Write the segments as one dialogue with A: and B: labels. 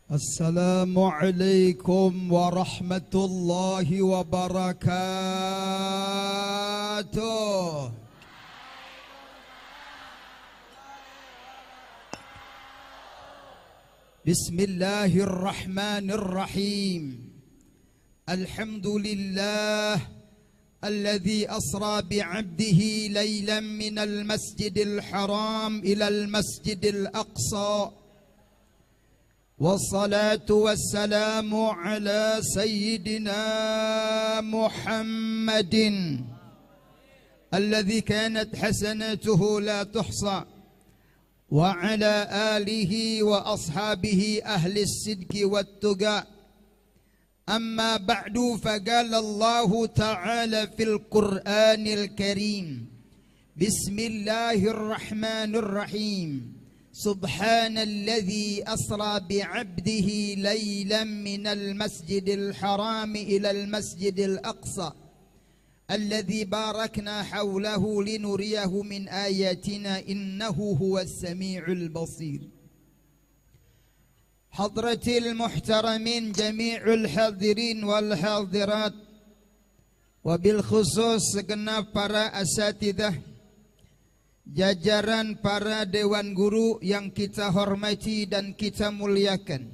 A: Assalamualaikum warahmatullahi wabarakatuh. Bismillahirrahmanirrahim. Alhamdulillah alladzi asra bi'abdihi laylan minal masjidil haram ilal masjidil aqsa. والصلاة والسلام على سيدنا محمد الذي كانت حسناته لا تحصى وعلى آله وأصحابه أهل الصدق والتقى أما بعد فقال الله تعالى في القرآن الكريم بسم الله الرحمن الرحيم سبحان الذي أسرى بعبده ليلا من المسجد الحرام إلى المسجد الأقصى الذي باركنا حوله لنريه من آياتنا إنه هو السميع البصير. حضرتي المحترمين جميع الحاضرين والحاضرات وبالخصوص segenap para asatidzah, jajaran para dewan guru yang kita hormati dan kita muliakan.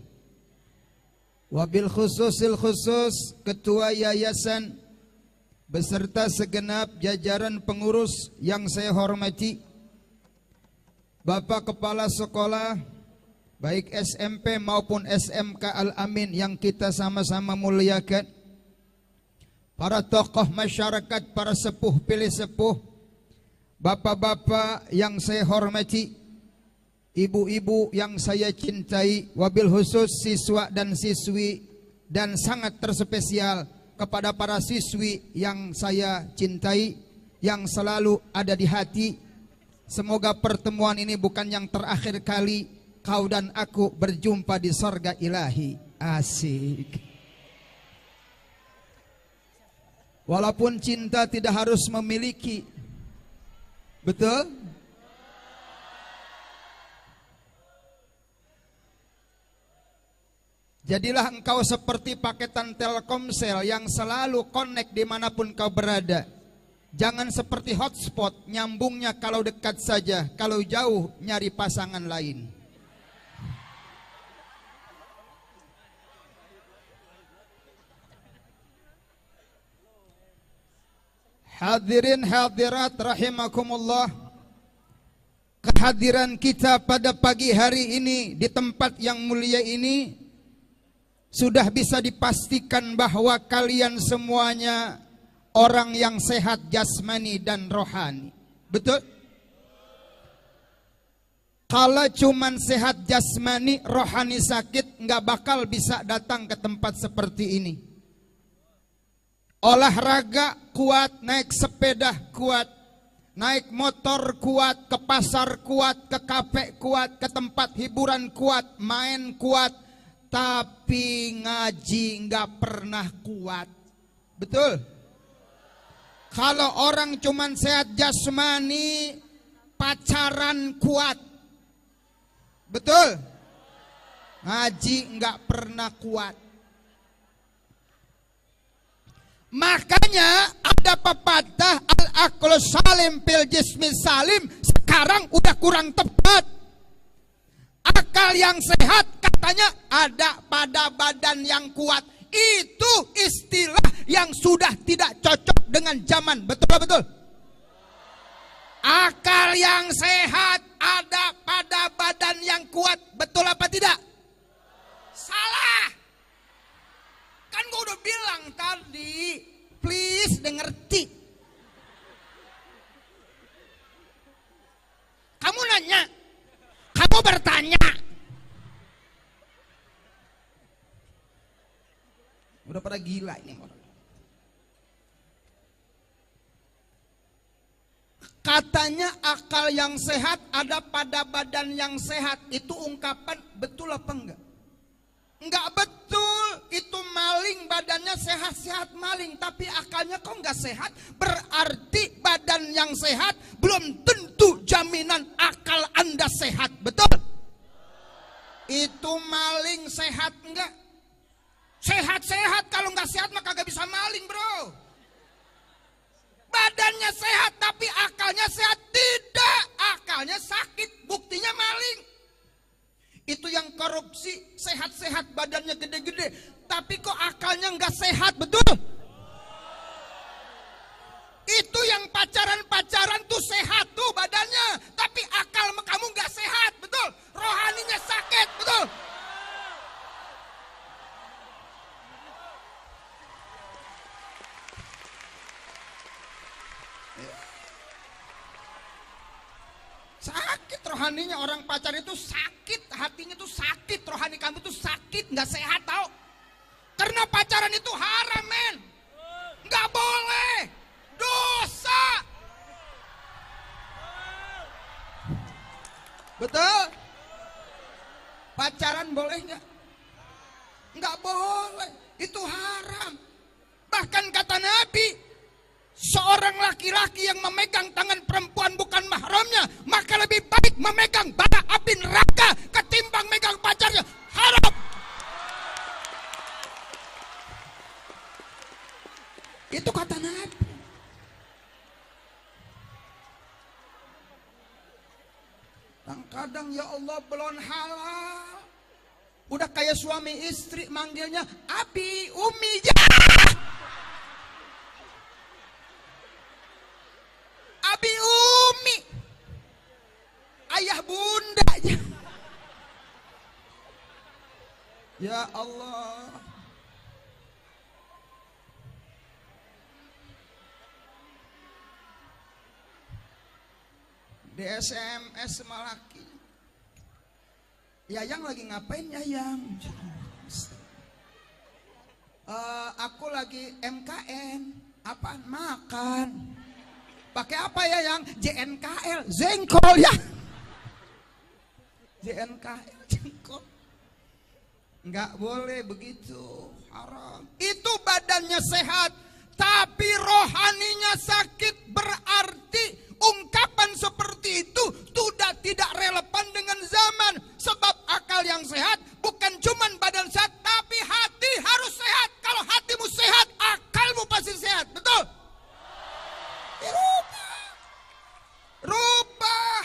A: Wabil khususil khusus ketua yayasan beserta segenap jajaran pengurus yang saya hormati. Bapak Kepala Sekolah baik SMP maupun SMK Al-Amin yang kita sama-sama muliakan. Para tokoh masyarakat, para sepuh pilih sepuh, bapak-bapak yang saya hormati, ibu-ibu yang saya cintai, wabil khusus siswa dan siswi, dan sangat terspesial kepada para siswi yang saya cintai, yang selalu ada di hati. Semoga pertemuan ini bukan yang terakhir kali kau dan aku berjumpa di sorga ilahi. Asik. Walaupun cinta tidak harus memiliki, betul? Jadilah engkau seperti paketan Telkomsel yang selalu connect dimanapun kau berada. Jangan seperti hotspot, nyambungnya kalau dekat saja, kalau jauh nyari pasangan lain. Hadirin hadirat rahimakumullah, kehadiran kita pada pagi hari ini di tempat yang mulia ini sudah bisa dipastikan bahwa kalian semuanya orang yang sehat jasmani dan rohani. Betul? Kalau cuman sehat jasmani, rohani sakit, nggak bakal bisa datang ke tempat seperti ini. Olahraga kuat, naik sepeda kuat, naik motor kuat, ke pasar kuat, ke kafe kuat, ke tempat hiburan kuat, main kuat, tapi ngaji nggak pernah kuat. Betul? Kalau orang cuman sehat jasmani, pacaran kuat. Betul? Ngaji nggak pernah kuat. Makanya ada pepatah al-aqlu salim fil jismi salim sekarang udah kurang tepat. Akal yang sehat katanya ada pada badan yang kuat. Itu istilah yang sudah tidak cocok dengan zaman. Betul-betul. Akal yang sehat ada pada badan yang kuat. Betul apa tidak? Salah. Kan gue udah bilang tadi, please dengerti. Kamu nanya, kamu bertanya. Udah pada gila ini orang. Katanya akal yang sehat ada pada badan yang sehat. Itu ungkapan betul apa enggak? Enggak betul, itu maling badannya sehat-sehat maling, tapi akalnya kok enggak sehat, berarti badan yang sehat belum tentu jaminan akal Anda sehat, betul? Itu maling sehat enggak? Sehat-sehat, kalau nggak sehat mah kagak bisa maling, bro. Badannya sehat tapi akalnya sehat tidak. Akalnya sakit, buktinya maling. Itu yang korupsi, sehat-sehat badannya gede-gede, tapi kok akalnya nggak sehat, betul? Itu yang pacaran-pacaran tuh sehat tuh badannya, tapi akal kamu nggak sehat, betul? Rohaninya sakit, betul? Sakit rohaninya orang pacaran itu sakit, hatinya tuh sakit, rohani kamu tuh sakit, nggak sehat tau? Karena pacaran itu haram, men, nggak boleh, dosa. Betul? Pacaran boleh nggak? Nggak boleh, itu haram. Bahkan kata Nabi, seorang laki-laki yang memegang tangan perempuan bukan mahramnya, maka lebih baik memegang bara api neraka ketimbang megang pacarnya. Haram. Itu kata Nabi. Kadang ya Allah belum halal, udah kayak suami istri manggilnya Abi, Umi, ya. Abi, Umi, ayah bundanya. Ya Allah. Di SMS sama laki, Yayang lagi ngapain Yayang? Aku lagi MKN. Apaan? Makan. Pakai apa Yayang? JNKL, jengkol ya. JNKL, jengkol. Nggak boleh begitu, haram. Itu badannya sehat, tapi rohaninya sakit. Berarti ungkapan seperti itu sudah tidak relevan dengan zaman. Sebab akal yang sehat bukan cuman badan sehat, tapi hati harus sehat. Kalau hatimu sehat, akalmu pasti sehat, betul? Rubah.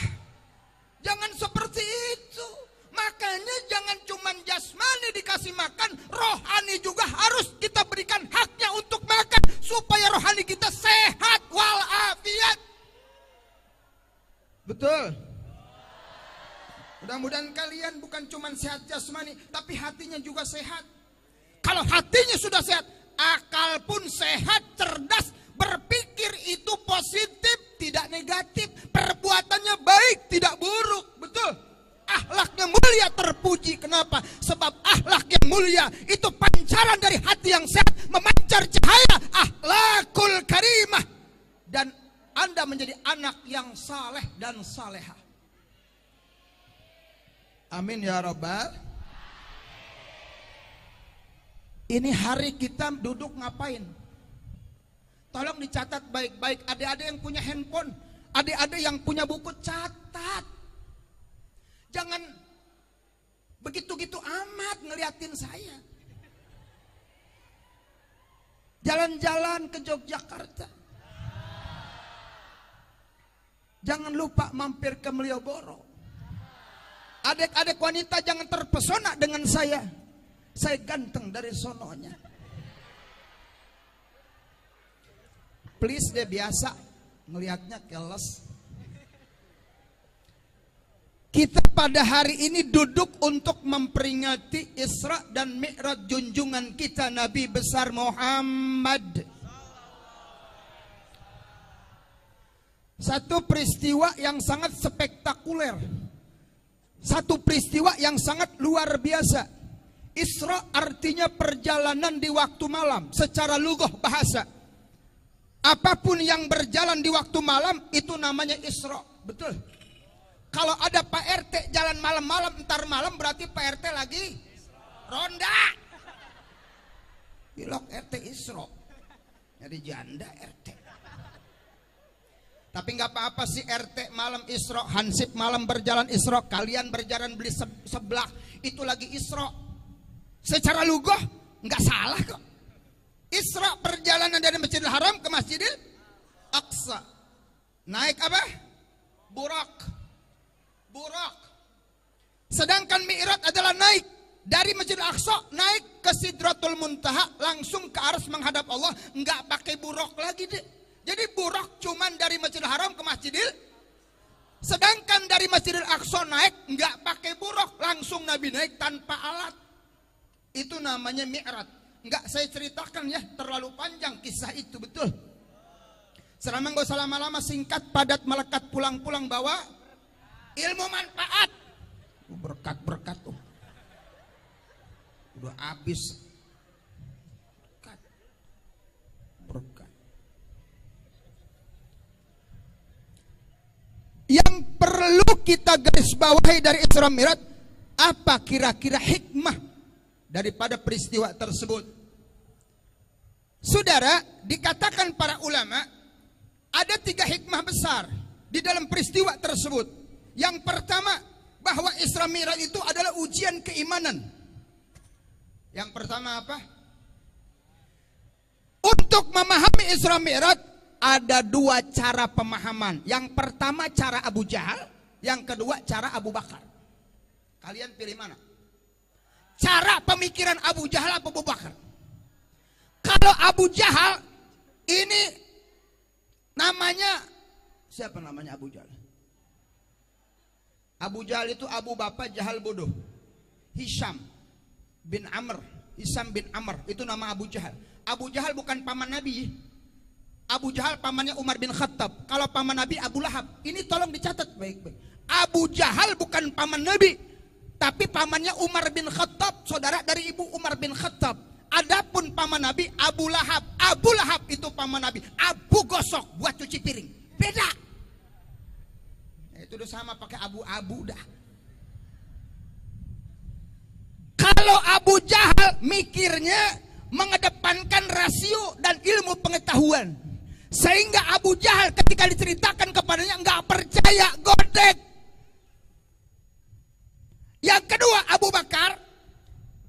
A: Jangan seperti itu. Makanya jangan cuman jasmani dikasih makan, rohani juga harus kita berikan haknya untuk makan, supaya rohani kita sehat walafiat. Betul. Mudah-mudahan kalian bukan cuma sehat jasmani, tapi hatinya juga sehat. Kalau hatinya sudah sehat, akal pun sehat, cerdas, berpikir itu positif, tidak negatif, perbuatannya baik, tidak buruk, betul. Akhlaknya mulia, terpuji. Kenapa? Sebab akhlak yang mulia itu pancaran dari hati yang sehat, memancar cahaya akhlakul karimah, dan Anda menjadi anak yang saleh dan salehah. Amin ya Rabbal. Ini hari kita duduk ngapain? Tolong dicatat baik-baik. Adik-adik yang punya handphone, adik-adik yang punya buku, catat. Jangan begitu-gitu amat ngeliatin saya. Jalan-jalan ke Yogyakarta, jangan lupa mampir ke Malioboro. Adik-adik wanita jangan terpesona dengan saya. Saya ganteng dari sononya. Please deh, biasa ngelihatnya keles. Kita pada hari ini duduk untuk memperingati Isra dan Mi'raj junjungan kita Nabi besar Muhammad. Satu peristiwa yang sangat spektakuler, satu peristiwa yang sangat luar biasa. Isra artinya perjalanan di waktu malam secara lughah bahasa. Apapun yang berjalan di waktu malam itu namanya Isra, betul. Kalau ada Pak RT jalan malam-malam, entar malam, berarti Pak RT lagi ronda. Bilok RT Isra, jadi janda RT. Tapi nggak apa-apa sih RT malam Isra, Hansip malam berjalan Isra, kalian berjalan beli sebelah, itu lagi Isra. Secara lugoh nggak salah kok. Isra perjalanan dari Masjidil Haram ke Masjidil Aqsa. Naik apa? Burak. Sedangkan Mi'raj adalah naik dari Masjidil Aqsa, naik ke Sidratul Muntaha, langsung ke arsy menghadap Allah, nggak pakai buruk lagi deh. Jadi buruk cuman dari Masjidil Haram ke Masjidil, sedangkan dari Masjidil Aqsa naik nggak pakai buruk, langsung Nabi naik tanpa alat. Itu namanya Mi'raj. Nggak saya ceritakan ya, terlalu panjang kisah itu, betul. Selama nggak usah lama-lama, singkat, padat, melekat, pulang-pulang bawa ilmu manfaat. Berkat tuh. Udah habis. Berkat. Yang perlu kita garis bawahi dari Isra Mi'raj, apa kira-kira hikmah daripada peristiwa tersebut? Saudara, dikatakan para ulama ada 3 hikmah besar di dalam peristiwa tersebut. Yang pertama, bahwa Isra Mi'raj itu adalah ujian keimanan. Yang pertama apa? Untuk memahami Isra Mi'raj ada 2 cara pemahaman. Yang pertama cara Abu Jahal, yang kedua cara Abu Bakar. Kalian pilih mana? Cara pemikiran Abu Jahal atau Abu Bakar? Kalau Abu Jahal ini namanya, siapa namanya Abu Jahal? Abu Jahal itu Abu Bapak Jahal bodoh. Hisham bin Amr itu nama Abu Jahal. Abu Jahal bukan paman Nabi. Abu Jahal pamannya Umar bin Khattab. Kalau paman Nabi Abu Lahab. Ini tolong dicatat baik-baik. Abu Jahal bukan paman Nabi, tapi pamannya Umar bin Khattab, saudara dari ibu Umar bin Khattab. Adapun paman Nabi Abu Lahab. Abu Lahab itu paman Nabi. Abu gosok buat cuci piring. Beda. Itu udah sama, pakai abu-abu dah. Kalau Abu Jahal mikirnya mengedepankan rasio dan ilmu pengetahuan, sehingga Abu Jahal ketika diceritakan kepadanya nggak percaya, godek. Yang kedua Abu Bakar,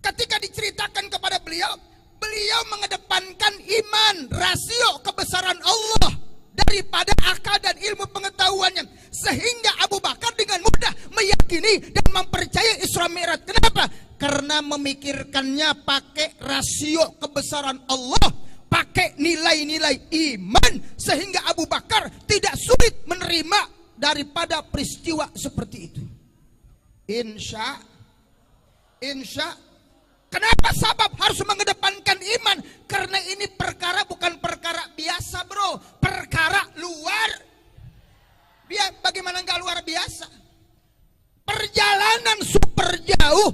A: ketika diceritakan kepada beliau, beliau mengedepankan iman, rasio kebesaran Allah daripada akal dan ilmu pengetahuannya, sehingga Abu Bakar dengan mudah meyakini dan mempercayai Isra Mi'raj. Kenapa? Karena memikirkannya pakai rasio kebesaran Allah, pakai nilai-nilai iman, sehingga Abu Bakar tidak sulit menerima daripada peristiwa seperti itu. Insya. Kenapa sabab harus mengedepankan iman? Karena ini perkara bukan perkara biasa, bro. Perkara luar. Bagaimana nggak luar biasa? Perjalanan super jauh,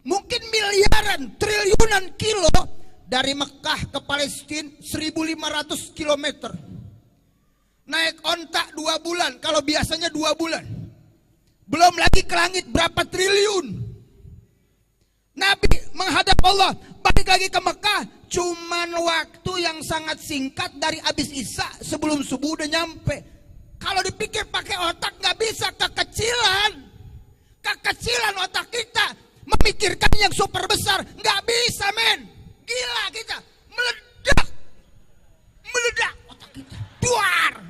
A: mungkin miliaran, triliunan kilo dari Mekah ke Palestina, 1.500 kilometer. Naik onta 2 bulan, kalau biasanya 2 bulan. Belum lagi ke langit berapa triliun. Nabi menghadap Allah, balik lagi ke Mekah, cuman waktu yang sangat singkat dari habis Isya sebelum subuh udah nyampe. Kalau dipikir pakai otak nggak bisa, kekecilan otak kita memikirkan yang super besar, nggak bisa men, gila kita, meledak otak kita, duar.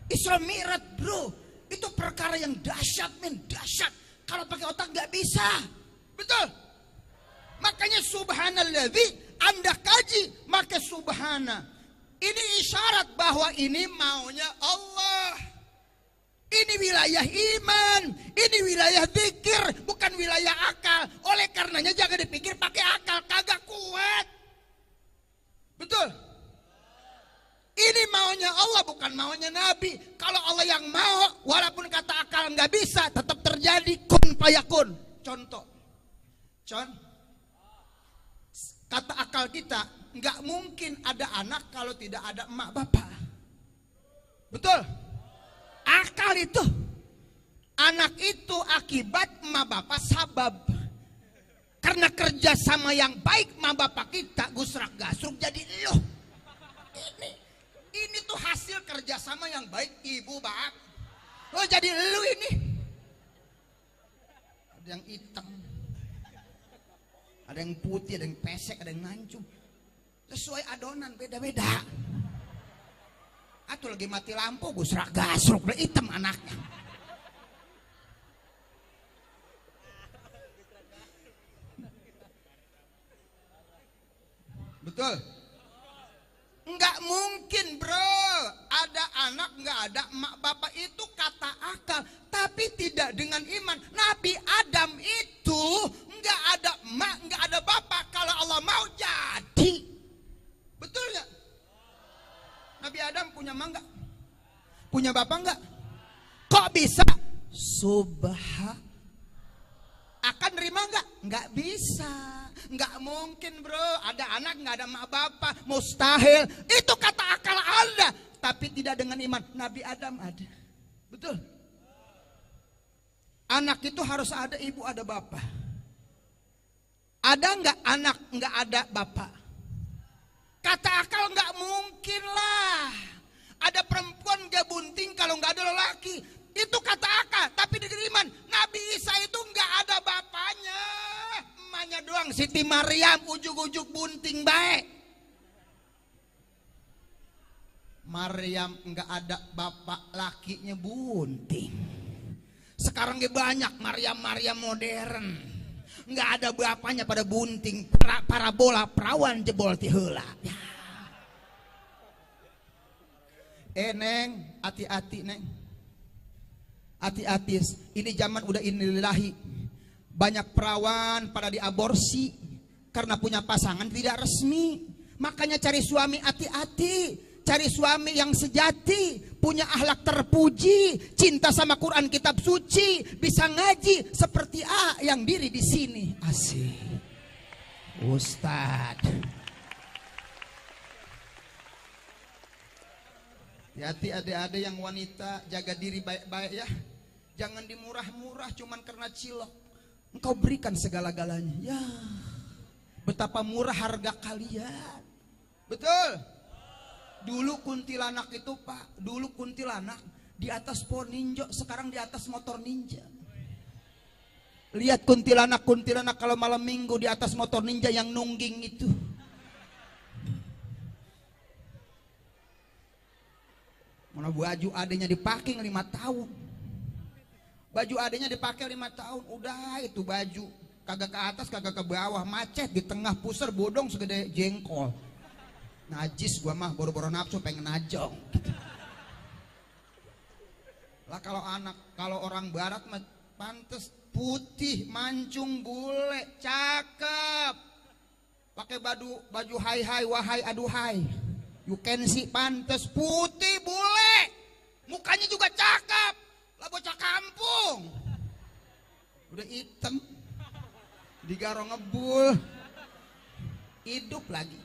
A: Isra Mi'raj bro, itu perkara yang dahsyat men, dahsyat. Kalau pakai otak nggak bisa, betul. Makanya subhanalladzi, Anda kaji, maka subhana. Ini isyarat bahwa ini maunya Allah. Ini wilayah iman, ini wilayah zikir, bukan wilayah akal. Oleh karenanya jangan dipikir pakai akal, kagak kuat. Betul. Ini maunya Allah, bukan maunya Nabi. Kalau Allah yang mau, walaupun kata akal nggak bisa, tetap terjadi kun fayakun. Contoh, kata akal kita nggak mungkin ada anak kalau tidak ada emak bapak. Betul. Akal itu, anak itu akibat emak bapak sabab. Karena kerjasama yang baik emak bapak kita gusrak gasruk jadi loh. Ini kerjasama yang baik ibu bap. Oh jadi lu ini. Ada yang hitam, ada yang putih, ada yang pesek, ada yang nancung. Sesuai adonan beda-beda. Atuh lagi mati lampu gue serak gasruk udah hitam anaknya. Betul? Enggak mungkin bro, ada anak enggak ada emak bapak, itu kata akal, tapi tidak dengan iman. Nabi Adam itu enggak ada emak, enggak ada bapak, kalau Allah mau jadi. Betul ya? Nabi Adam punya emak enggak? Punya bapak enggak? Kok bisa? Akan nerima enggak? Enggak bisa. Enggak mungkin bro, ada anak enggak ada emak bapak, mustahil. Itu kata akal ada, tapi tidak dengan iman. Nabi Adam ada. Betul? Anak itu harus ada ibu ada bapak. Ada enggak anak enggak ada bapak? Kata akal enggak mungkin lah. Ada perempuan enggak bunting kalau enggak ada lelaki. Itu kata akal, tapi dengan iman. Nabi Isa itu enggak ada bapaknya. Emaknya doang Siti Maryam, ujuk-ujuk bunting baik. Maryam enggak ada bapak, lakinya bunting. Sekarang banyak Maryam modern. Enggak ada bapaknya pada bunting, parabola perawan jebol ti heula. Ya. Neng, hati-hati neng. Hati-hati, ini zaman udah innalillahi. Banyak perawan pada diaborsi karena punya pasangan tidak resmi. Makanya cari suami hati-hati, cari suami yang sejati, punya akhlak terpuji, cinta sama Quran kitab suci, bisa ngaji seperti yang diri di sini. Asik. Ustad. Hati-hati adik-adik yang wanita, jaga diri baik-baik ya. Jangan dimurah-murah cuman karena cilok. Engkau berikan segala-galanya. Ya, betapa murah harga kalian. Betul. Dulu kuntilanak itu pak, dulu kuntilanak di atas pohon ninja, sekarang di atas motor ninja. Lihat kuntilanak kalau malam minggu di atas motor ninja yang nungging itu. Mana baju adanya dipakai 5 tahun. Baju adanya dipakai 5 tahun, udah itu baju kagak ke atas kagak ke bawah, macet di tengah, pusar bodong segede jengkol. Najis gua mah, boro-boro nafsu pengen najong. Lah kalau orang barat mah pantes putih, mancung, bule, cakep. Pakai baju hai wahai aduhai. You can see pantes putih, bule. Mukanya juga cakep. Lah bocah kampung udah hitam digaro ngebul hidup lagi.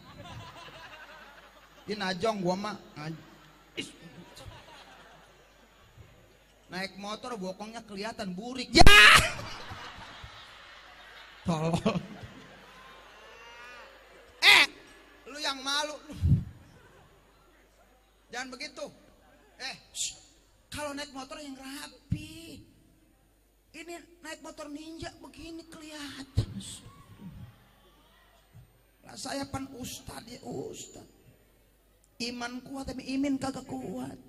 A: Ini najong gua mah naik motor bokongnya kelihatan burik ya. Tolol. Lu yang malu lu. Jangan begitu. Kalau naik motor yang rapi. Ini naik motor ninja begini kelihatan. Lah saya pan ustad ya ustad. Iman kuat tapi imin kagak kuat.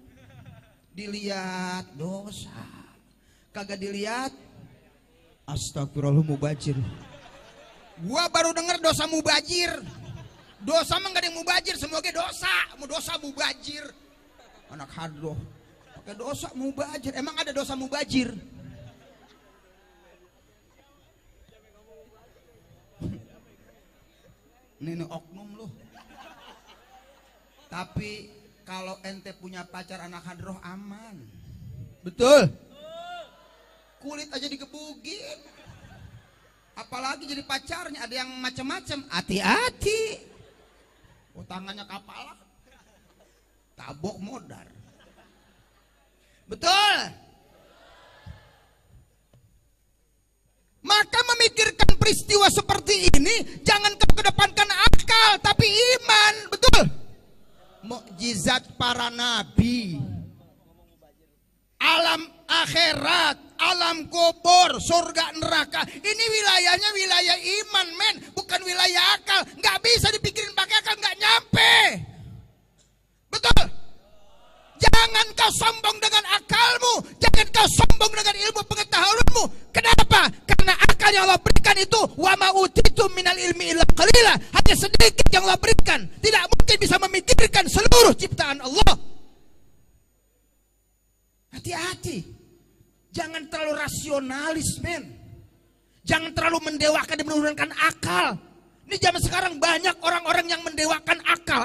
A: Dilihat dosa. Kagak dilihat astagfirullah mubajir. Gua baru denger dosa mubajir. Dosa mah gak ada yang mubajir, semoga dosa mubajir. Anak hadroh. Dosa mubajir, emang ada dosa mubajir? Ini oknum loh. Tapi kalau ente punya pacar anak hadroh aman. Betul. Kulit aja digebugin. Apalagi jadi pacarnya, ada yang macam-macam. Hati-hati. Tangannya kapalan. Tabok modar. Betul. Maka memikirkan peristiwa seperti ini jangan kau kedepankan akal tapi iman. Betul. Mukjizat para nabi. alam akhirat, alam kubur, surga neraka. Ini wilayahnya wilayah iman, men, bukan wilayah akal. Nggak bisa dipikirin pakai akal, nggak nyampe. Betul? Jangan kau sombong dengan akalmu, jangan kau sombong dengan ilmu pengetahuanmu. Kenapa? Karena akal yang Allah berikan itu wa ma utitum minal ilmi illa qalila. Hanya sedikit yang Allah berikan. Tidak mungkin bisa memikirkan seluruh ciptaan Allah. Hati-hati. Jangan terlalu rasionalis, men. Jangan terlalu mendewakan dan menurunkan akal. Ini zaman sekarang banyak orang-orang yang mendewakan akal.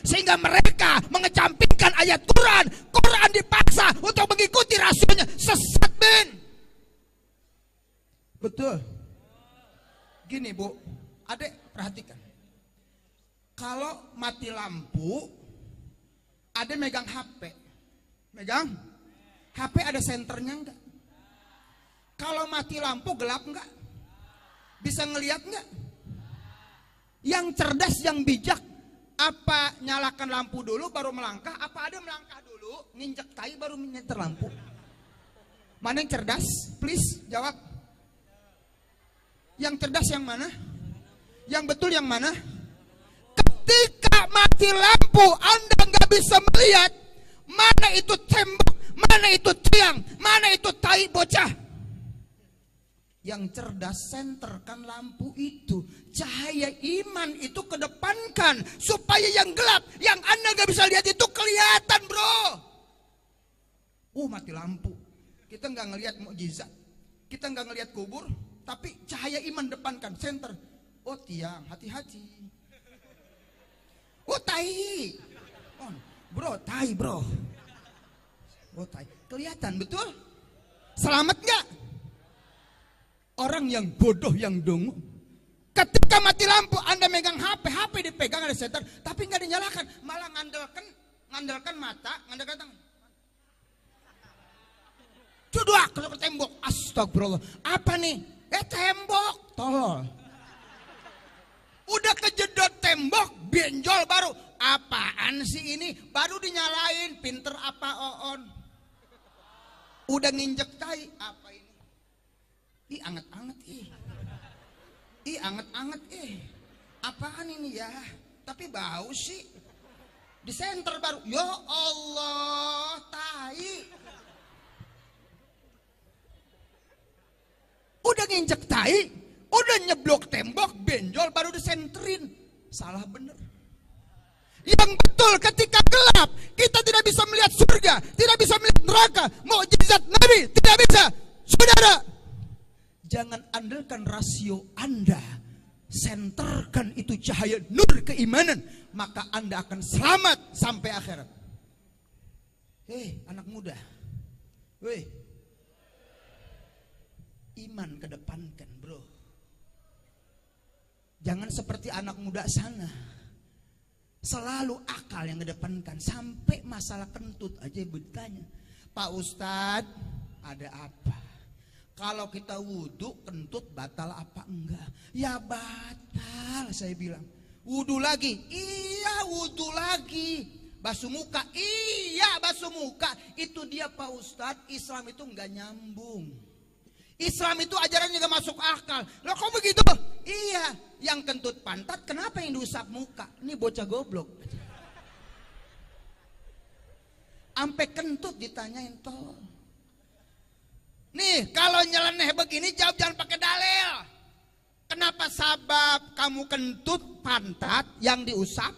A: Sehingga mereka mengecampingkan ayat Quran. Quran dipaksa untuk mengikuti rasionya. Sesat, men. Betul. Gini, Bu. Adek, perhatikan. Kalau mati lampu, adek megang HP. Megang? HP ada senternya enggak? Kalau mati lampu gelap enggak? Bisa ngelihat enggak? Yang cerdas, yang bijak, apa nyalakan lampu dulu baru melangkah? Apa ada melangkah dulu, nginjek tai baru menyetir lampu? Mana yang cerdas? Please jawab. Yang cerdas yang mana? Yang betul yang mana? Ketika mati lampu, Anda nggak bisa melihat mana itu tembok, mana itu tiang, mana itu tai bocah. Yang cerdas senterkan lampu itu, cahaya iman itu kedepankan supaya yang gelap, yang Anda gak bisa lihat itu kelihatan, bro. Mati lampu, kita gak ngelihat mukjizat, kita gak ngelihat kubur, tapi cahaya iman depankan, center. Tiang, hati-hati. Tai, bro, tai bro. Tai, kelihatan betul. Selamat gak? Orang yang bodoh, yang dungu, ketika mati lampu Anda megang HP dipegang ada setan, tapi nggak dinyalakan, malah ngandalkan mata, ngandalkan tangan. Cuduk ke tembok, astagfirullah. Apa nih? Tembok, tolol. Udah kejedot tembok, benjol baru. Apaan sih ini? Baru dinyalain, pinter apa Oon? Udah nginjek tai, apa ini? Anget-anget anget-anget apaan ini ya, tapi bau sih. Di senter baru, ya Allah, tai. Udah nginjek tai, udah nyeblok tembok, benjol baru disenterin. Salah bener. Yang betul, ketika gelap kita tidak bisa melihat surga, tidak bisa melihat neraka, mukjizat Nabi tidak bisa. Saudara, jangan andalkan rasio Anda, senterkan itu cahaya nur keimanan, maka Anda akan selamat sampai akhirat. Anak muda, iman kedepankan, bro. Jangan seperti anak muda sana, selalu akal yang kedepankan. Sampai masalah kentut aja bertanya, Pak Ustadz, ada apa? Kalau kita wudhu kentut batal apa enggak? Ya batal, saya bilang. Wudhu lagi? Iya wudhu lagi. Basuh muka? Iya basuh muka. Itu dia Pak Ustadz, Islam itu enggak nyambung. Islam itu ajarannya enggak masuk akal. Loh kok begitu? Iya, yang kentut pantat kenapa yang diusap muka? Ini bocah goblok. Ampe kentut ditanyain tol. Nih, kalau nyeleneh begini jawab, jangan pakai dalil. Kenapa sabab kamu kentut pantat yang diusap?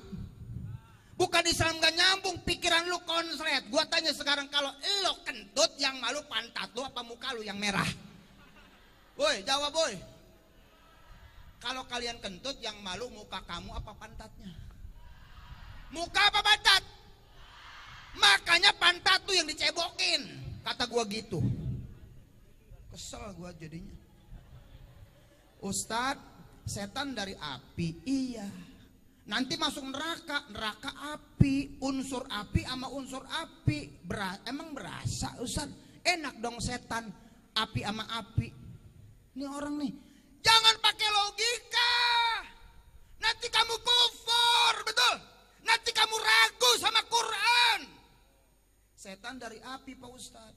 A: Bukan Islam gak nyambung, pikiran lu konslet. Gua tanya sekarang, kalau lo kentut yang malu pantat lu apa muka lu yang merah? Woi, jawab woi. Kalau kalian kentut yang malu muka kamu apa pantatnya? Muka apa pantat? Makanya pantat tuh yang dicebokin, kata gua gitu. Kesel gue jadinya. Ustadz, setan dari api. Iya. Nanti masuk neraka, neraka api. Unsur api sama unsur api. Emang berasa Ustadz? Enak dong setan, api sama api. Ini orang nih, jangan pakai logika. Nanti kamu kufur, betul? Nanti kamu ragu sama Quran. Setan dari api Pak Ustadz.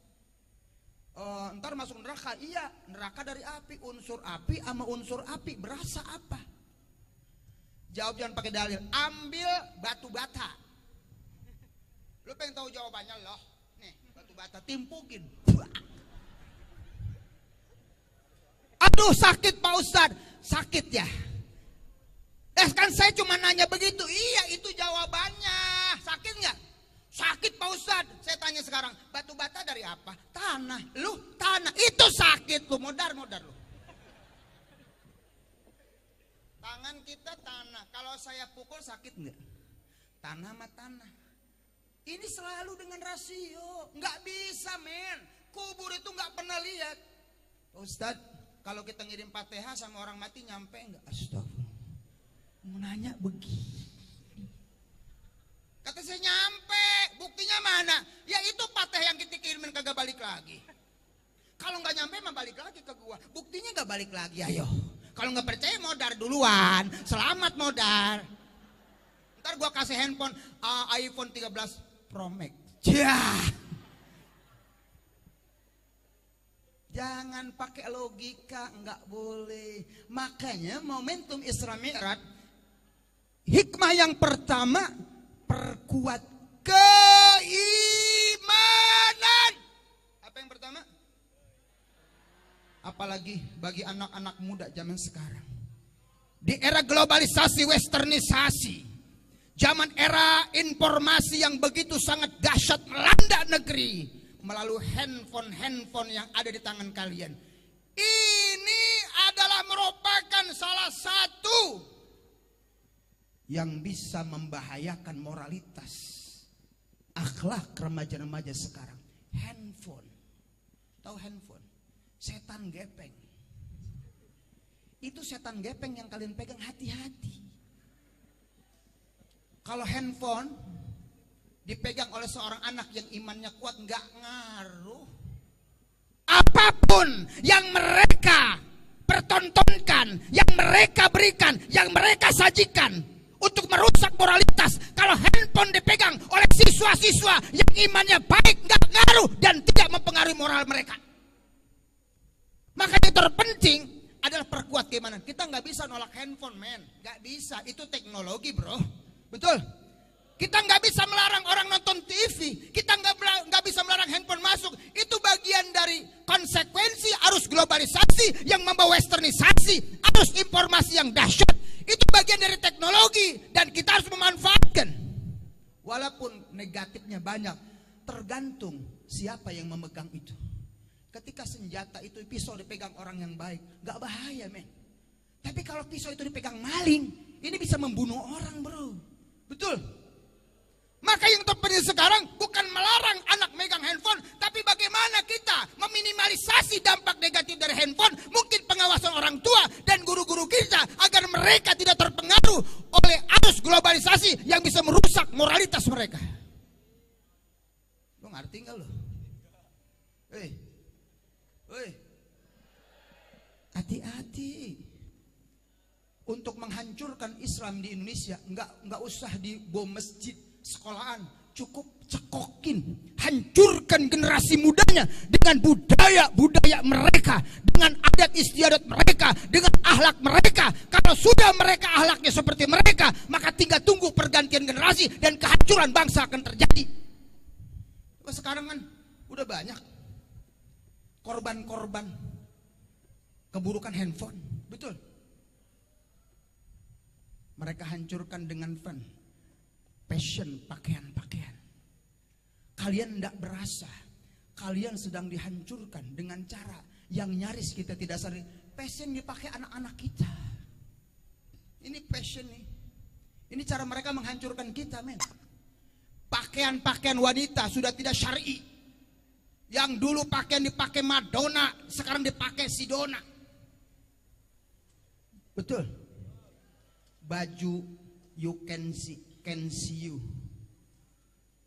A: Ntar masuk neraka. Iya, neraka dari api. Unsur api sama unsur api berasa apa? Jawab jangan pakai dalil. Ambil batu bata. Lu pengen tahu jawabannya loh. Nih, batu bata timpukin. Aduh sakit Pak Ustadz. Sakit ya. Kan saya cuma nanya begitu. Iya, itu jawabannya. Sakit nggak? Sakit Pak Ustadz. Saya tanya sekarang, batu bata dari apa? Tanah. Lu tanah. Itu sakit lu. Modar lu. Tangan kita tanah. Kalau saya pukul sakit nggak? Tanah sama tanah. Ini selalu dengan rasio. Nggak bisa men. Kubur itu nggak pernah lihat. Ustadz, kalau kita ngirim Fatihah sama orang mati nyampe nggak? Astagfirullah. Mau nanya begini. Kata saya nyampe, buktinya mana? Ya itu Fatihah yang kita kirimin kagak balik lagi. Kalau nggak nyampe mah balik lagi ke gua. Buktinya nggak balik lagi, ayo. Kalau nggak percaya modar duluan, selamat modar. Ntar gua kasih handphone iPhone 13 Pro Max. Jangan pakai logika, nggak boleh. Makanya momentum Isra Mi'raj, hikmah yang pertama, perkuat keimanan. Apa yang pertama? Apalagi bagi anak-anak muda zaman sekarang. Di era globalisasi, westernisasi, zaman era informasi yang begitu sangat dahsyat melanda negeri melalui handphone yang ada di tangan kalian. Ini adalah merupakan salah satu yang bisa membahayakan moralitas, akhlak remaja-remaja sekarang. Handphone. Tahu handphone? Setan gepeng. Itu setan gepeng yang kalian pegang, hati-hati. Kalau handphone dipegang oleh seorang anak yang imannya kuat, nggak ngaruh. Apapun yang mereka pertontonkan, yang mereka berikan, yang mereka sajikan untuk merusak moralitas, kalau handphone dipegang oleh siswa-siswa yang imannya baik, nggak ngaruh dan tidak mempengaruhi moral mereka. Makanya terpenting adalah perkuat keimanan. Kita nggak bisa nolak handphone, men. Nggak bisa, itu teknologi, bro. Betul? Kita nggak bisa melarang orang nonton TV. Kita nggak bisa melarang handphone masuk. Itu bagian dari konsekuensi arus globalisasi yang membawa westernisasi, arus informasi yang dahsyat. Itu bagian dari teknologi dan kita harus memanfaatkan. Walaupun negatifnya banyak, tergantung siapa yang memegang itu. Ketika senjata itu, pisau dipegang orang yang baik, nggak bahaya, men. Tapi kalau pisau itu dipegang maling, ini bisa membunuh orang, bro. Betul? Maka yang terpenting sekarang bukan melarang anak megang handphone, tapi bagaimana kita meminimalisasi dampak negatif dari handphone, mungkin pengawasan orang tua dan guru-guru kita agar mereka tidak terpengaruh oleh arus globalisasi yang bisa merusak moralitas mereka. Lo ngerti nggak lo? Hati-hati. Untuk menghancurkan Islam di Indonesia, nggak usah di bom masjid, sekolahan, cukup cekokin, hancurkan generasi mudanya dengan budaya mereka, dengan adat istiadat mereka, dengan akhlak mereka. Kalau sudah mereka akhlaknya seperti mereka, maka tinggal tunggu pergantian generasi dan kehancuran bangsa akan terjadi. Sekarang kan udah banyak korban-korban keburukan handphone, betul? Mereka hancurkan dengan fashion, pakaian-pakaian. Kalian tidak berasa, kalian sedang dihancurkan dengan cara yang nyaris kita tidak sadari. Fashion dipakai anak-anak kita. Ini fashion nih. Ini cara mereka menghancurkan kita, men. Pakaian-pakaian wanita sudah tidak syar'i. Yang dulu pakaian dipakai Madonna, sekarang dipakai si Dona. Betul? Baju you can see you.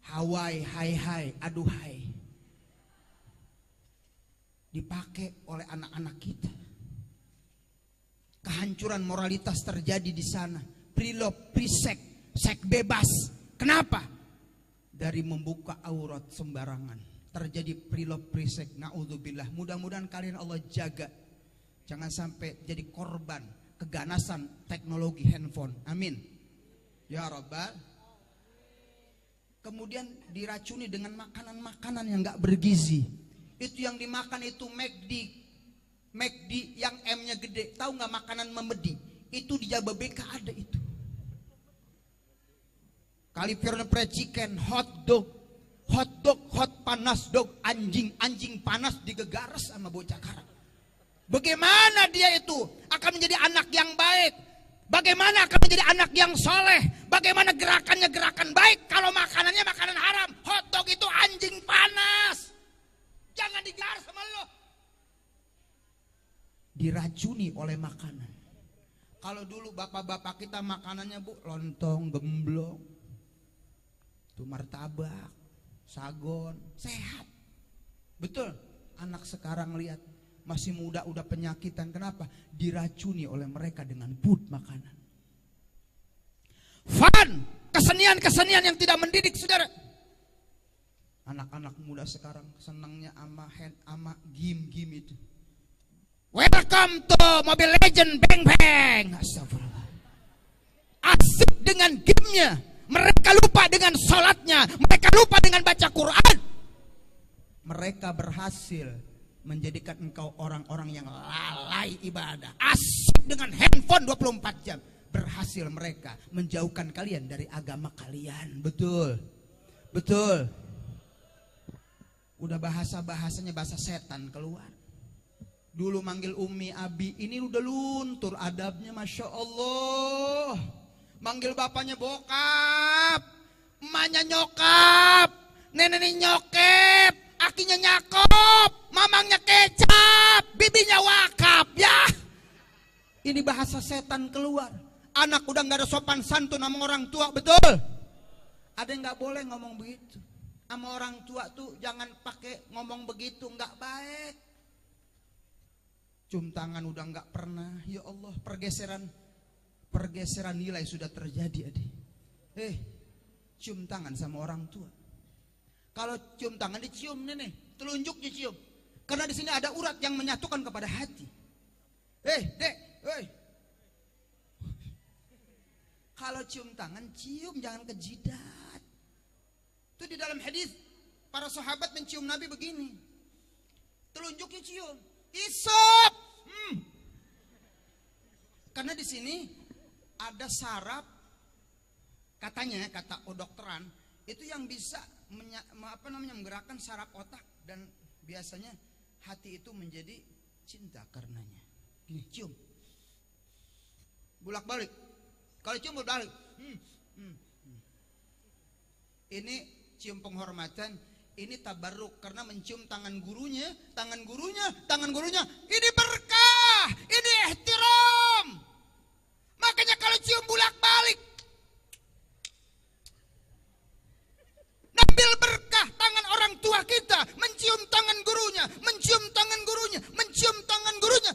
A: Hawaii, hai, aduhai. Dipakai oleh anak-anak kita. Kehancuran moralitas terjadi di sana. Pre-love, pre-sex, seks bebas. Kenapa? dari membuka aurat sembarangan, terjadi pre-love pre-sex, naudzubillah. Mudah-mudahan kalian Allah jaga, jangan sampai jadi korban keganasan teknologi handphone. Amin ya rabbal. Kemudian diracuni dengan makanan-makanan yang gak bergizi. Itu yang dimakan itu McD yang M-nya gede. Tahu gak makanan memedi? Itu di Jababeka ada itu. California fried chicken, hot dog, hot panas dog, anjing panas digegares sama bocah karang. Bagaimana dia itu akan menjadi anak yang baik? Bagaimana akan menjadi anak yang soleh? Bagaimana gerakannya gerakan baik kalau makanannya makanan haram? Hotdog itu anjing panas. Jangan digelar sama lo. Diracuni oleh makanan. Kalau dulu bapak-bapak kita makanannya bu, lontong, gemblong, tuh martabak, sagon, sehat. Betul. Anak sekarang lihat. Masih muda udah penyakitan. Kenapa? Diracuni oleh mereka dengan food makanan. Fun, kesenian-kesenian yang tidak mendidik, saudara. Anak-anak muda sekarang senangnya ama game itu. Welcome to Mobile Legend Bang Bang. Astagfirullah. Asik dengan gamenya. Mereka lupa dengan sholatnya. Mereka lupa dengan baca Quran. Mereka berhasil menjadikan engkau orang-orang yang lalai ibadah. Asik dengan handphone 24 jam. Berhasil mereka menjauhkan kalian dari agama kalian. Betul. Betul. Udah bahasanya bahasa setan keluar. Dulu manggil Umi, Abi, ini udah luntur adabnya, Masya Allah. Manggil bapaknya bokap, emaknya nyokap, neneknya nyokep, akinya nyakop, mamangnya kecap, bibinya wakap, ya. Ini bahasa setan keluar. Anak udah gak ada sopan santun sama orang tua, betul? Ada yang gak boleh ngomong begitu. Sama orang tua tuh jangan pakai ngomong begitu, gak baik. Cium tangan udah gak pernah, ya Allah. Pergeseran nilai sudah terjadi, adik. Cium tangan sama orang tua. Kalau cium tangan dicium nih, telunjuk dicium. Karena di sini ada urat yang menyatukan kepada hati. Dek, kalau cium tangan, cium jangan ke jidat. Itu di dalam hadis para sahabat mencium Nabi begini. Telunjuknya cium, isap. Karena di sini ada saraf, katanya kata kedokteran itu yang bisa menggerakkan saraf otak, dan biasanya hati itu menjadi cinta karenanya. Gini, cium. Bolak-balik. Kalau cium bolak-balik. Ini cium penghormatan, ini tabarruk karena mencium tangan gurunya. Ini berkah, ini ihtiram. Makanya kalau cium bolak-balik, ambil berkah tangan orang tua kita, mencium tangan gurunya,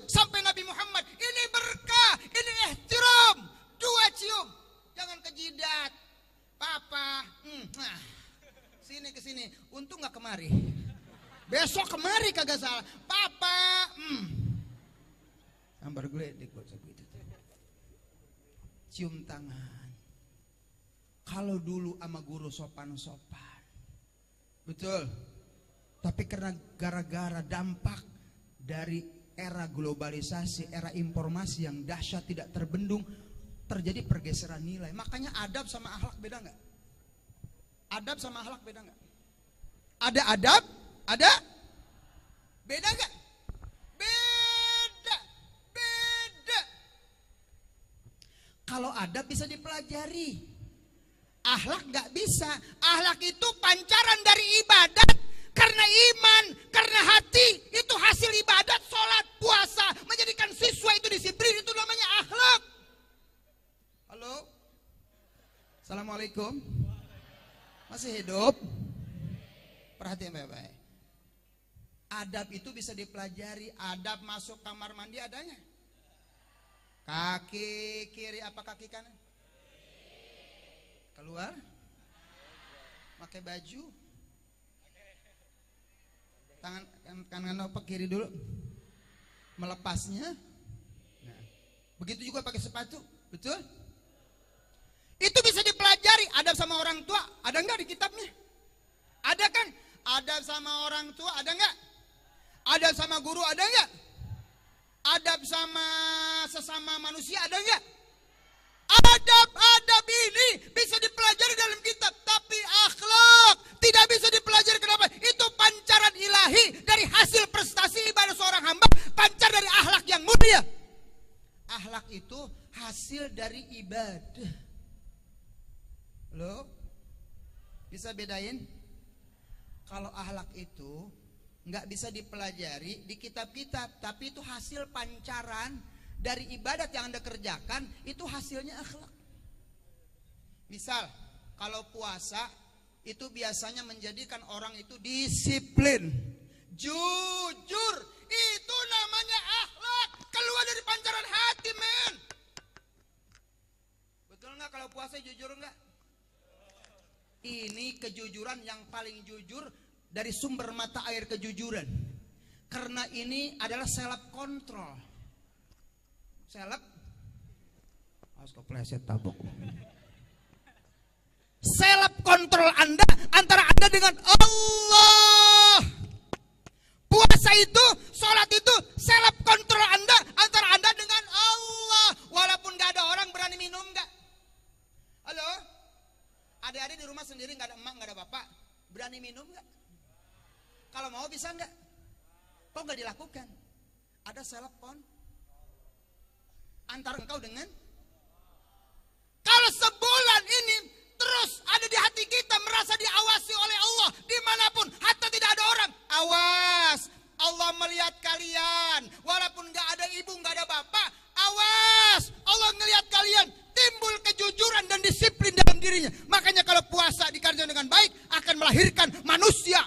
A: sampai Nabi Muhammad, ini berkah, ini ihtiram. 2 cium, jangan ke jidat. Papa, sini ke sini, untung gak kemari. Besok kemari kagak salah. Papa, sambar geledek buat segitu. Cium tangan. Kalau dulu sama guru sopan-sopan, betul. Tapi karena gara-gara dampak dari era globalisasi, era informasi yang dahsyat tidak terbendung, terjadi pergeseran nilai. Makanya adab sama akhlak beda nggak? Adab sama akhlak beda nggak? Ada adab, ada beda nggak? Beda. Kalau adab bisa dipelajari, akhlak nggak bisa. Akhlak itu pancaran dari ibadat. Karena iman, karena hati itu hasil ibadat, sholat, puasa, menjadikan siswa itu disiplin, itu namanya akhlak. Halo, assalamualaikum. Masih hidup? Perhatian baik-baik. Adab itu bisa dipelajari. Adab masuk kamar mandi adanya. Kaki kiri apa kaki kanan? Keluar? pakai baju, tangan kanan apa kiri dulu, melepasnya. Nah, begitu juga pakai sepatu, betul? Itu bisa dipelajari. Adab sama orang tua, ada enggak di kitabnya? Ada kan? Adab sama orang tua, ada enggak? Adab sama guru, ada enggak? Adab sama sesama manusia, ada enggak? Adab-adab ini bisa dipelajari dalam kitab, tapi akhlak tidak bisa dipelajari. Kenapa? Itu pancaran ilahi dari hasil prestasi ibadah seorang hamba, pancar dari akhlak yang mulia. Akhlak itu hasil dari ibadah. Loh, bisa bedain? Kalau akhlak itu nggak bisa dipelajari di kitab-kitab, tapi itu hasil pancaran dari ibadat yang Anda kerjakan, itu hasilnya akhlak. Misal, kalau puasa itu biasanya menjadikan orang itu disiplin, jujur, itu namanya akhlak, keluar dari pancaran hati, men. Betul nggak kalau puasa jujur nggak? Ini kejujuran yang paling jujur dari sumber mata air kejujuran. Karena ini adalah self control. Seleb, harus kepleset tabok. Seleb kontrol Anda antara Anda dengan Allah. Puasa itu, sholat itu, seleb kontrol Anda antara Anda dengan Allah. Walaupun gak ada orang, berani minum gak? Halo? Adik-adik di rumah sendiri, gak ada emak, gak ada bapak, berani minum gak? Kalau mau bisa gak? Kok gak dilakukan? Ada seleb kontrol antara engkau dengan, kalau sebulan ini terus ada di hati kita merasa diawasi oleh Allah dimanapun, hatta tidak ada orang, awas, Allah melihat kalian, walaupun gak ada ibu, gak ada bapak, awas, Allah melihat kalian, timbul kejujuran dan disiplin dalam dirinya. Makanya kalau puasa dikerjakan dengan baik akan melahirkan manusia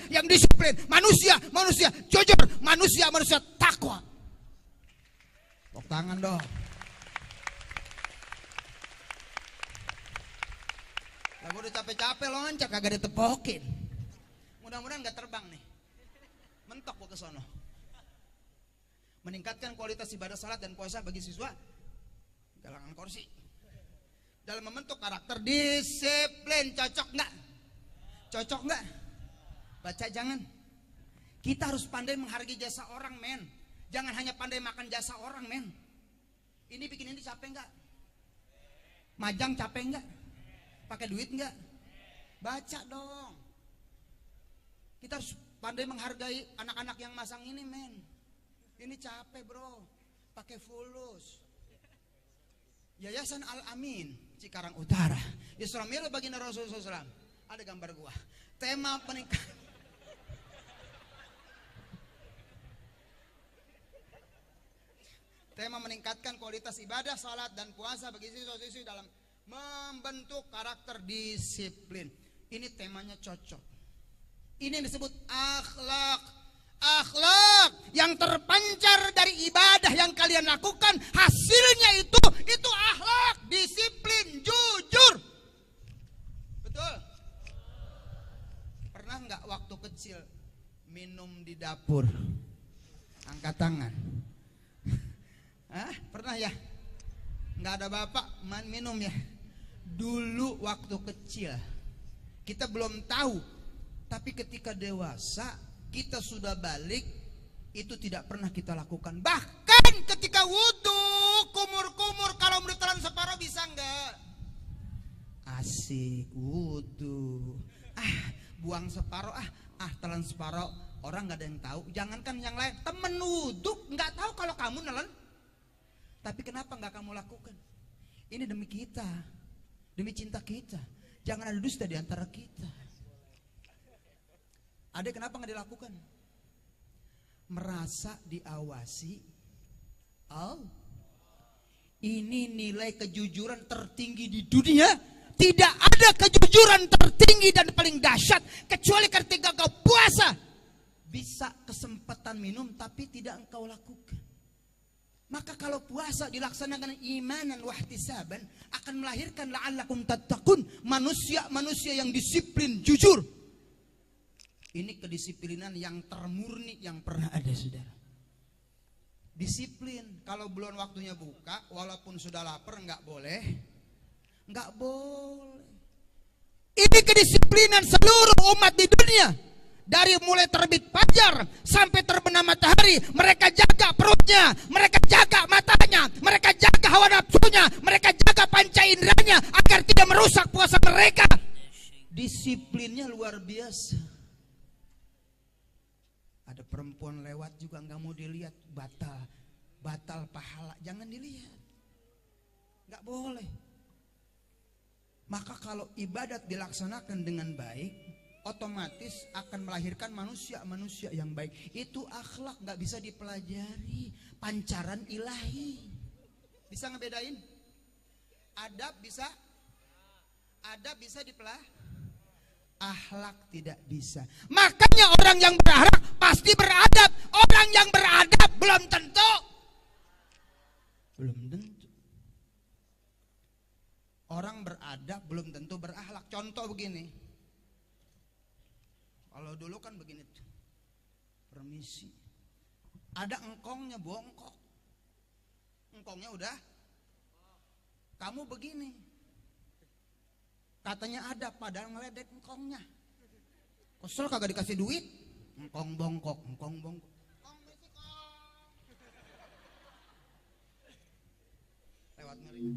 A: yang disiplin, manusia jujur, manusia takwa. Tepuk tangan dong. Lagu udah capek-capek loncat kagak ditepokin. Mudah-mudahan gak terbang nih. Mentok gua ke sono. Meningkatkan kualitas ibadah salat dan puasa bagi siswa galangan kursi. Dalam membentuk karakter disiplin, cocok nggak? Cocok nggak? Baca jangan. Kita harus pandai menghargai jasa orang, men. Jangan hanya pandai makan jasa orang, men. Ini bikin ini capek nggak? Majang capek nggak? Pakai duit nggak? Baca dong. Kita harus pandai menghargai anak-anak yang masang ini, men. Ini capek, bro. Pakai fulus. Yayasan Al-Amin Cikarang Utara, Islamil baginda Rasulullah SAW. Ada gambar gua. Tema peningkatan. Tema meningkatkan kualitas ibadah, salat dan puasa bagi siswa-siswi dalam membentuk karakter disiplin. Ini temanya cocok. Ini yang disebut akhlak. Akhlak yang terpancar dari ibadah yang kalian lakukan, hasilnya itu akhlak, disiplin, jujur. Betul? Pernah nggak waktu kecil minum di dapur? Angkat tangan. Hah? Pernah ya? Nggak ada bapak minum ya? Dulu waktu kecil kita belum tahu, tapi ketika dewasa kita sudah balik, itu tidak pernah kita lakukan. Bahkan ketika wudhu, kumur-kumur, kalau menurut telan separuh bisa enggak? Asik, wudhu. Buang separuh, telan separuh, orang nggak ada yang tahu. Jangankan yang lain, temen wudhu nggak tahu kalau kamu nelen. Tapi kenapa nggak kamu lakukan? Ini demi kita, demi cinta kita. Jangan ada dusta di antara kita. Ada kenapa nggak dilakukan? Merasa diawasi. Ini nilai kejujuran tertinggi di dunia. Tidak ada kejujuran tertinggi dan paling dahsyat kecuali ketika kau puasa. Bisa kesempatan minum tapi tidak engkau lakukan. Maka kalau puasa dilaksanakan imanan wahtisaban akan melahirkan la'allakum tattaqun, manusia-manusia yang disiplin, jujur. Ini kedisiplinan yang termurni yang pernah ada, saudara. Disiplin, kalau belum waktunya buka, walaupun sudah lapar nggak boleh. Ini kedisiplinan seluruh umat di dunia. Dari mulai terbit fajar sampai terbenam matahari, mereka jaga perutnya, mereka jaga matanya, mereka jaga hawa nafsunya, mereka jaga panca inderanya agar tidak merusak puasa mereka. Disiplinnya luar biasa. Ada perempuan lewat juga nggak mau dilihat, batal pahala, jangan dilihat, nggak boleh. Maka kalau ibadat dilaksanakan dengan baik, otomatis akan melahirkan manusia-manusia yang baik. Itu akhlak, nggak bisa dipelajari, pancaran ilahi. Bisa ngebedain? Adab bisa dipelajari, akhlak tidak bisa. Makanya orang yang berakhlak pasti beradab. Orang yang beradab belum tentu. Orang beradab belum tentu berakhlak. Contoh begini. Kalau dulu kan begini, permisi, ada engkongnya bongkok, engkongnya udah, kamu begini, katanya ada, padahal ngeledek engkongnya, kesel kagak dikasih duit, engkong bongkok, lewat ngeri.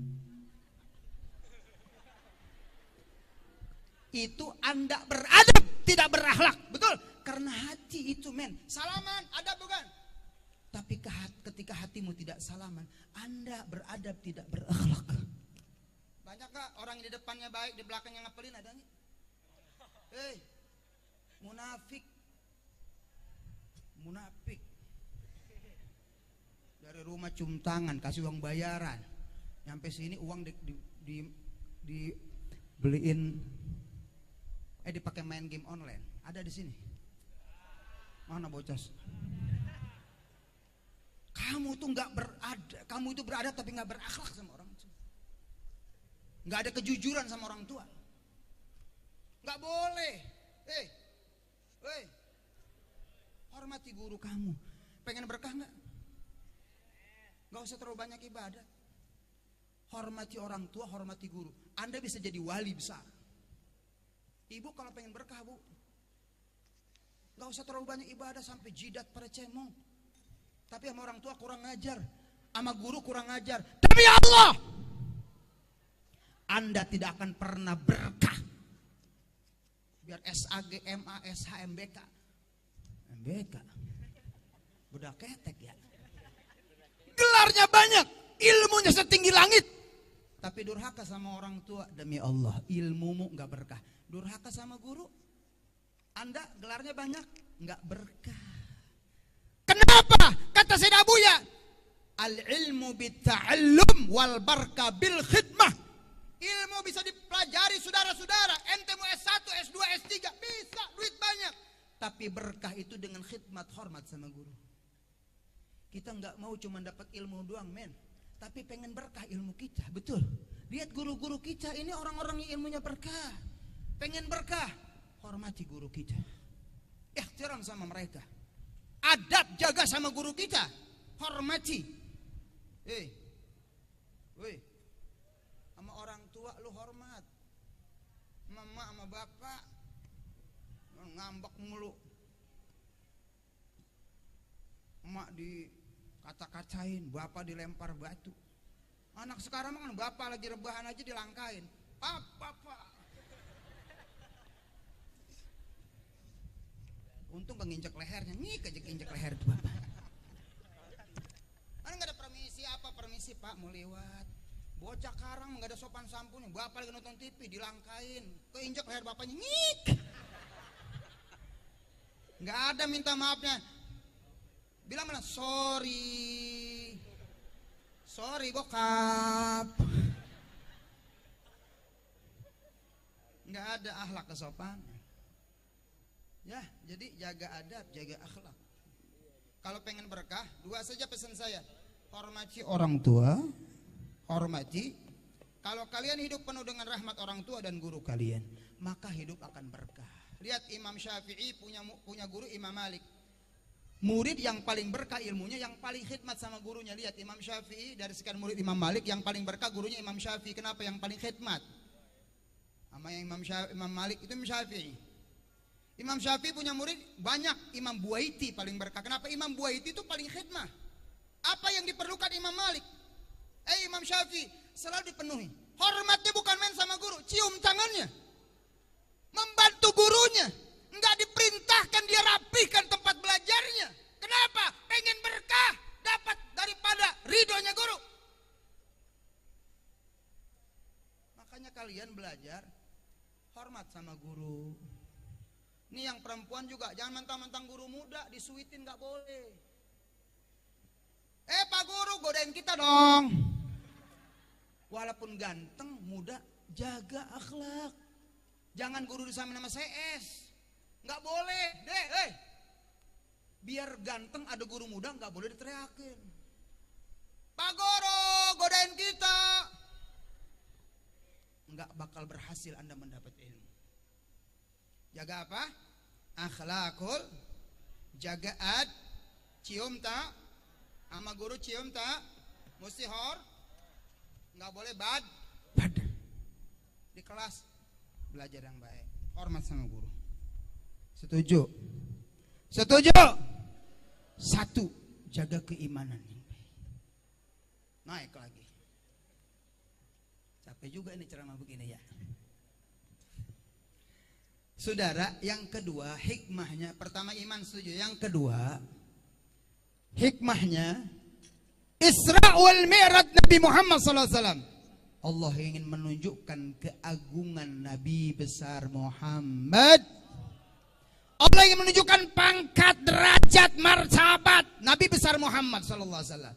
A: Itu Anda beradab, tidak berakhlak, betul? Karena hati itu salaman, adab bukan? Tapi ketika hatimu tidak salaman, Anda beradab tidak berakhlak. Banyak gak orang yang di depannya baik, di belakangnya ngapelin, ada nggak? Munafik. Dari rumah cium tangan, kasih uang bayaran, nyampe sini uang dibeliin, dipakai main game online. Ada di sini. Mana bocas? Kamu tuh nggak beradab, kamu itu beradab tapi nggak berakhlak sama orang tua. Nggak ada kejujuran sama orang tua. Nggak boleh. Hormati guru kamu. Pengen berkah nggak? Nggak usah terlalu banyak ibadah. Hormati orang tua, hormati guru. Anda bisa jadi wali besar. Ibu kalau pengen berkah, Bu, gak usah terlalu banyak ibadah sampai jidat pada cemong. Tapi sama orang tua kurang ngajar, sama guru kurang ngajar. Demi Allah, Anda tidak akan pernah berkah. Biar SAG, MA, SH, MBK, budak ketek ya. Gelarnya banyak, ilmunya setinggi langit, tapi durhaka sama orang tua. Demi Allah, ilmumu gak berkah. Durhaka sama guru, Anda gelarnya banyak, nggak berkah. Kenapa? Kata Sayyidina Buya, al-ilmu bitta'allum wal barka bil khidmah. Ilmu bisa dipelajari, saudara-saudara. Ente mau S1, S2, S3 bisa, duit banyak. Tapi berkah itu dengan khidmat, hormat sama guru. Kita nggak mau cuma dapat ilmu doang, tapi pengen berkah ilmu kita, betul. Lihat guru-guru kita ini orang-orang yang ilmunya berkah. Pengen berkah, hormati guru kita, ihtiram sama mereka, adab jaga sama guru kita, hormati. Sama orang tua lu hormat, mama sama bapak ngambek mulu, emak dikata-katain, bapak dilempar batu. Anak sekarang kan bapak lagi rebahan aja dilangkain, pak. Untung nginjek lehernya, injek leher itu bapak. Kan nggak ada permisi pak, mau lewat. Bocah karang nggak ada sopan santunnya, bapak lagi nonton TV dilangkain, keinjek leher bapaknya, nggak ada minta maafnya. Bilang mana? Sorry bokap. Nggak ada akhlak kesopanan. Ya, jadi jaga adab, jaga akhlak. Kalau pengen berkah, dua saja pesan saya. Hormati orang tua, hormati. Kalau kalian hidup penuh dengan rahmat orang tua dan guru kalian, maka hidup akan berkah. Lihat Imam Syafi'i punya guru Imam Malik. Murid yang paling berkah ilmunya, yang paling khidmat sama gurunya. Lihat Imam Syafi'i dari sekian murid Imam Malik, yang paling berkah gurunya Imam Syafi'i. Kenapa? Yang paling khidmat. Sama yang Imam Malik itu Imam Syafi'i. Imam Syafi'i punya murid banyak. Imam Buaiti paling berkah. Kenapa? Imam Buaiti itu paling khidmat. Apa yang diperlukan Imam Malik? Imam Syafi'i selalu dipenuhi. Hormatnya bukan main sama guru, cium tangannya, membantu gurunya. Enggak diperintahkan dia rapihkan tempat belajarnya. Kenapa? Pengen berkah, dapat daripada ridhonya guru. Makanya kalian belajar hormat sama guru. Ini yang perempuan juga, jangan mentang-mentang guru muda disuitin, nggak boleh. Pak guru, godain kita dong. Walaupun ganteng, muda, jaga akhlak. Jangan guru disamain nama CS. Nggak boleh, biar ganteng ada guru muda nggak boleh diteriakin. Pak guru, godain kita. Nggak bakal berhasil Anda mendapat ilmu. Jaga apa? Akhlakul, jaga cium tak, sama guru cium tak, mesti nggak boleh bad. Di kelas belajar yang baik, hormat sama guru. Setuju? Setuju? Satu, jaga keimanan yang baik. Naik lagi. Capek juga ini ceramah begini ya. Saudara, yang kedua hikmahnya, pertama iman setuju, yang kedua hikmahnya Isra wal Mi'raj Nabi Muhammad SAW. Allah ingin menunjukkan keagungan Nabi besar Muhammad. Allah ingin menunjukkan pangkat, derajat, martabat Nabi besar Muhammad SAW.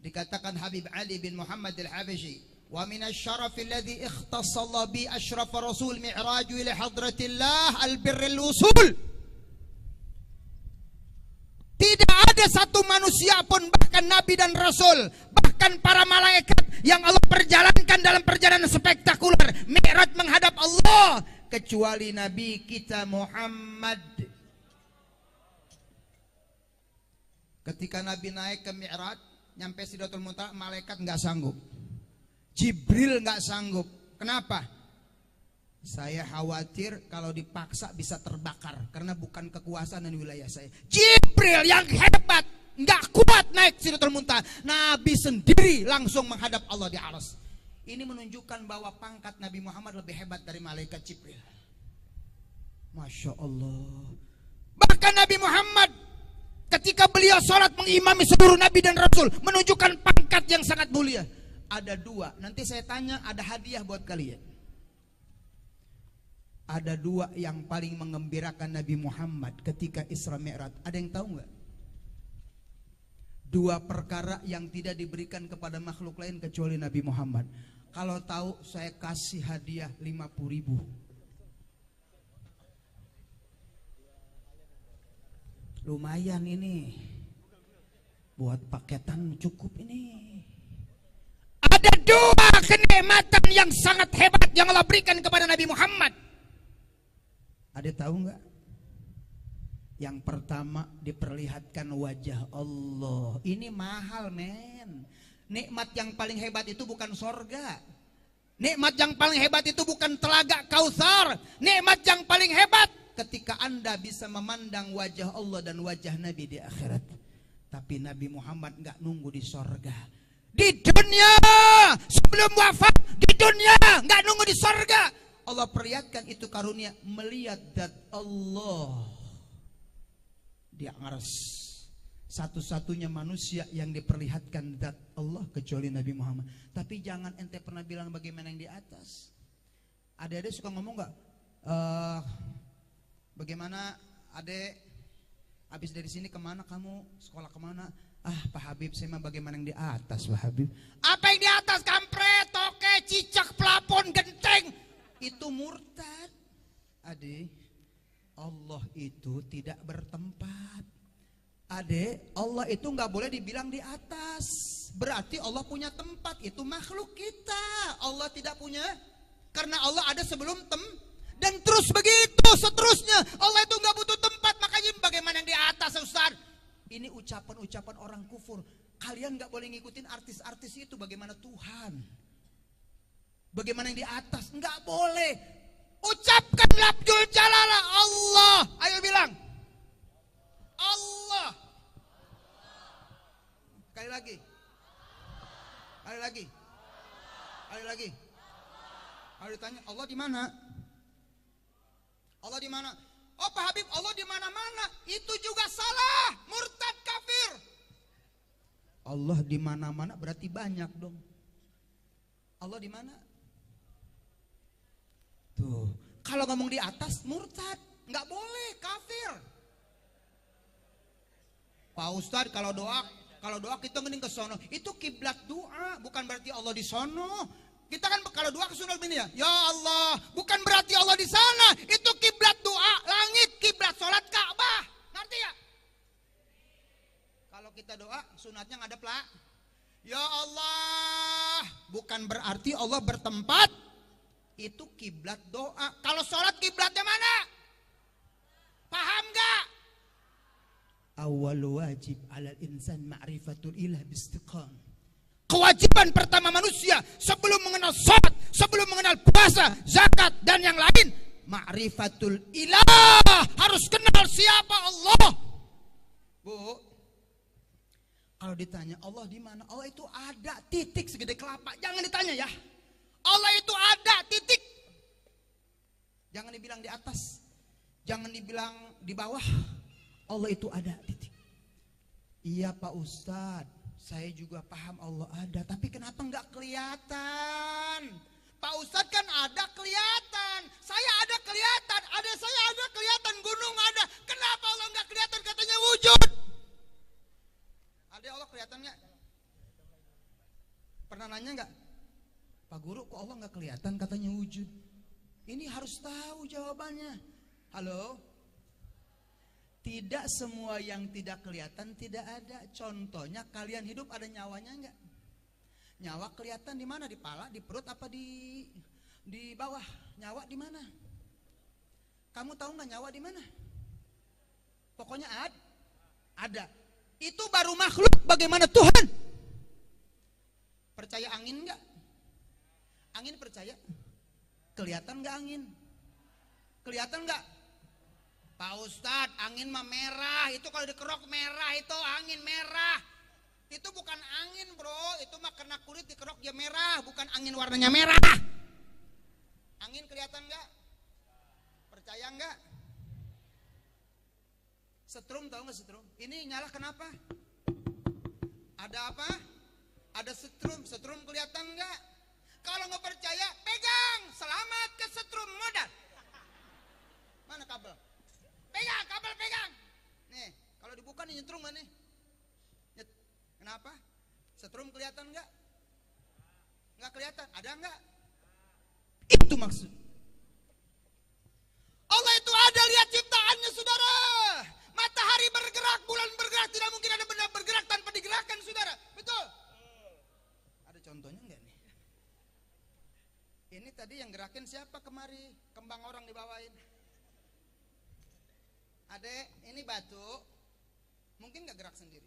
A: Dikatakan Habib Ali bin Muhammad al-Habashi, wa min asy-syaraf alladhi ikhtassa Allah bi asyraf rasul mi'raju ila hadratillah al-birrul usul. Tidak ada satu manusia pun, bahkan Nabi dan Rasul, bahkan para malaikat yang Allah perjalankan dalam perjalanan spektakuler Mi'raj menghadap Allah, kecuali Nabi kita Muhammad. Ketika Nabi naik ke Mi'raj, nyampe Sidratul Muntaha, malaikat nggak sanggup, Jibril nggak sanggup. Kenapa? Saya khawatir kalau dipaksa bisa terbakar, karena bukan kekuasaan dan wilayah saya. Jibril yang hebat nggak kuat naik Sidratul Muntaha, Nabi sendiri langsung menghadap Allah di arsy. Ini menunjukkan bahwa pangkat Nabi Muhammad lebih hebat dari malaikat Jibril. Masya Allah. Bahkan Nabi Muhammad ketika beliau sholat mengimami seluruh Nabi dan Rasul, menunjukkan pangkat yang sangat mulia. Ada dua, nanti saya tanya, ada hadiah buat kalian. Ada dua yang paling mengembirakan Nabi Muhammad ketika Isra Mi'raj. Ada yang tahu nggak? Dua perkara yang tidak diberikan kepada makhluk lain kecuali Nabi Muhammad. Kalau tahu saya kasih hadiah 50.000. Lumayan ini, buat paketan cukup ini. Ada dua kenikmatan yang sangat hebat yang Allah berikan kepada Nabi Muhammad. Ada tahu nggak? Yang pertama, diperlihatkan wajah Allah. Ini mahal, men. Nikmat yang paling hebat itu bukan sorga. Nikmat yang paling hebat itu bukan telaga Kautsar. Nikmat yang paling hebat ketika Anda bisa memandang wajah Allah dan wajah Nabi di akhirat. Tapi Nabi Muhammad nggak nunggu di sorga. Di dunia, sebelum wafat, di dunia, nggak nunggu di sorga. Allah perlihatkan itu karunia, melihat zat Allah di arsy. Satu-satunya manusia yang diperlihatkan zat Allah kecuali Nabi Muhammad. Tapi jangan ente pernah bilang bagaimana yang di atas. Ada suka ngomong nggak? Bagaimana adek? Habis dari sini kemana kamu? Sekolah kemana? Pak Habib, saya mah bagaimana yang di atas, Pak Habib? Apa yang di atas? Kampret, toke, cicak, pelapon, genteng. Itu murtad. Adik, Allah itu tidak bertempat. Adek, Allah itu nggak boleh dibilang di atas. Berarti Allah punya tempat, itu makhluk kita. Allah tidak punya, karena Allah ada sebelum dan terus begitu seterusnya. Allah itu nggak butuh tempat, makanya bagaimana yang di atas, Ustaz? Ini ucapan-ucapan orang kufur. Kalian nggak boleh ngikutin artis-artis itu. Bagaimana Tuhan? Bagaimana yang di atas? Nggak boleh. Ucapkan lafzul jalalah Allah. Ayo bilang Allah. Sekali lagi. Sekali lagi. Sekali lagi. Kalau ditanya Allah di mana? Allah di mana? Oh Pak Habib, Allah di mana-mana. Itu juga salah, murtad, kafir. Allah di mana-mana berarti banyak dong. Allah di mana? Tuh, kalau ngomong di atas murtad, nggak boleh, kafir. Pak Ustadz kalau doa kita mending ke sono. Itu kiblat doa, bukan berarti Allah di sono. Kita kan kalau doa ke sono begini ya Allah, bukan berarti Allah di sana. Itu kiblat doa, langit, kiblat salat Ka'bah. Ngerti ya? Kalau kita doa, sunatnya ngadep lah. Ya Allah, bukan berarti Allah bertempat. Itu kiblat doa. Kalau sholat kiblatnya mana? Paham gak? Awal wajib alal insan ma'rifatul ilah bistiqam. Kewajiban pertama manusia sebelum mengenal sholat, sebelum mengenal puasa, zakat dan yang lain, ma'rifatul ilah, harus kenal siapa Allah. Bu, kalau ditanya Allah di mana? Allah itu ada, titik segede kelapa. Jangan ditanya ya. Allah itu ada, titik. Jangan dibilang di atas, jangan dibilang di bawah. Allah itu ada, titik. Iya Pak Ustadz, saya juga paham Allah ada, tapi kenapa nggak kelihatan? Pak Ustadz kan ada kelihatan, saya ada kelihatan, ada saya ada kelihatan, gunung ada. Kenapa Allah nggak kelihatan? Katanya wujud. Ada Allah kelihatan nggak? Pernah nanya nggak? Pak Guru, kok Allah nggak kelihatan? Katanya wujud. Ini harus tahu jawabannya. Halo? Tidak semua yang tidak kelihatan tidak ada. Contohnya kalian hidup ada nyawanya nggak? Nyawa kelihatan di mana? Di pala, di perut, apa di bawah? Nyawa di mana? Kamu tahu nggak nyawa di mana? Pokoknya ada. Itu baru makhluk. Bagaimana Tuhan? Percaya angin nggak? Angin percaya? Kelihatan nggak angin? Kelihatan nggak? Pak Ustadz, angin mah merah. Itu kalau dikerok merah, itu angin merah. Itu bukan angin bro, itu mah kena kulit dikerok dia merah, bukan angin warnanya merah. Angin kelihatan nggak? Percaya nggak? Setrum, tahu nggak setrum? Ini nyala kenapa? Ada apa? Ada setrum. Setrum kelihatan nggak? Kalau nggak percaya, pegang. Selamat ke setrum modal. Mana kabel? Pegang, kabel pegang. Nih, kalau dibuka nih nyetrum nggak nih? Kenapa? Setrum kelihatan nggak? Nggak kelihatan. Ada nggak? Itu maksud. Allah itu ada, lihat ciptaannya saudara. Matahari bergerak, bulan bergerak, tidak mungkin ada benda bergerak tanpa digerakkan saudara. Betul? Ada contohnya nggak nih? Ini tadi yang gerakin siapa kemari? Kembang orang dibawain. Adek, ini batu, mungkin nggak gerak sendiri.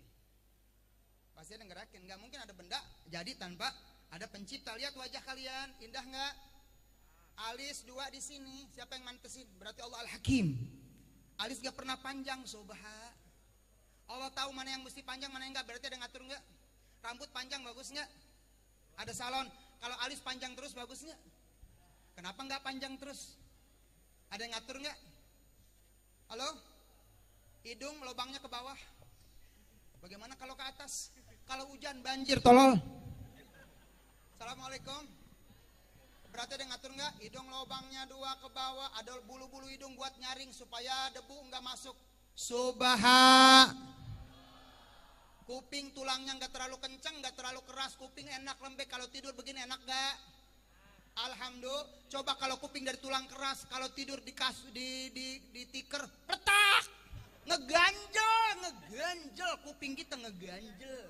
A: Pasti ada yang gerakin. Nggak mungkin ada benda jadi tanpa ada pencipta. Lihat wajah kalian, indah nggak? Alis dua di sini, siapa yang mantesin? Berarti Allah Al-Hakim. Alis gak pernah panjang, subhan. Allah tahu mana yang mesti panjang, mana yang enggak. Berarti ada ngatur enggak? Rambut panjang bagus enggak? Ada salon. Kalau alis panjang terus bagus enggak? Kenapa enggak panjang terus? Ada yang ngatur enggak? Halo? Hidung lubangnya ke bawah. Bagaimana kalau ke atas? Kalau hujan banjir, tolol. Assalamualaikum. Berarti ada yang ngatur enggak? Hidung lubangnya dua ke bawah, ada bulu-bulu hidung buat nyaring supaya debu enggak masuk. Subhan. Kuping tulangnya enggak terlalu kencang, enggak terlalu keras, kuping enak lembek. Kalau tidur begini enak enggak? Alhamdulillah. Coba kalau kuping dari tulang keras, kalau tidur di tiker, retak, ngeganjel, ganjel, kuping kita ngeganjel.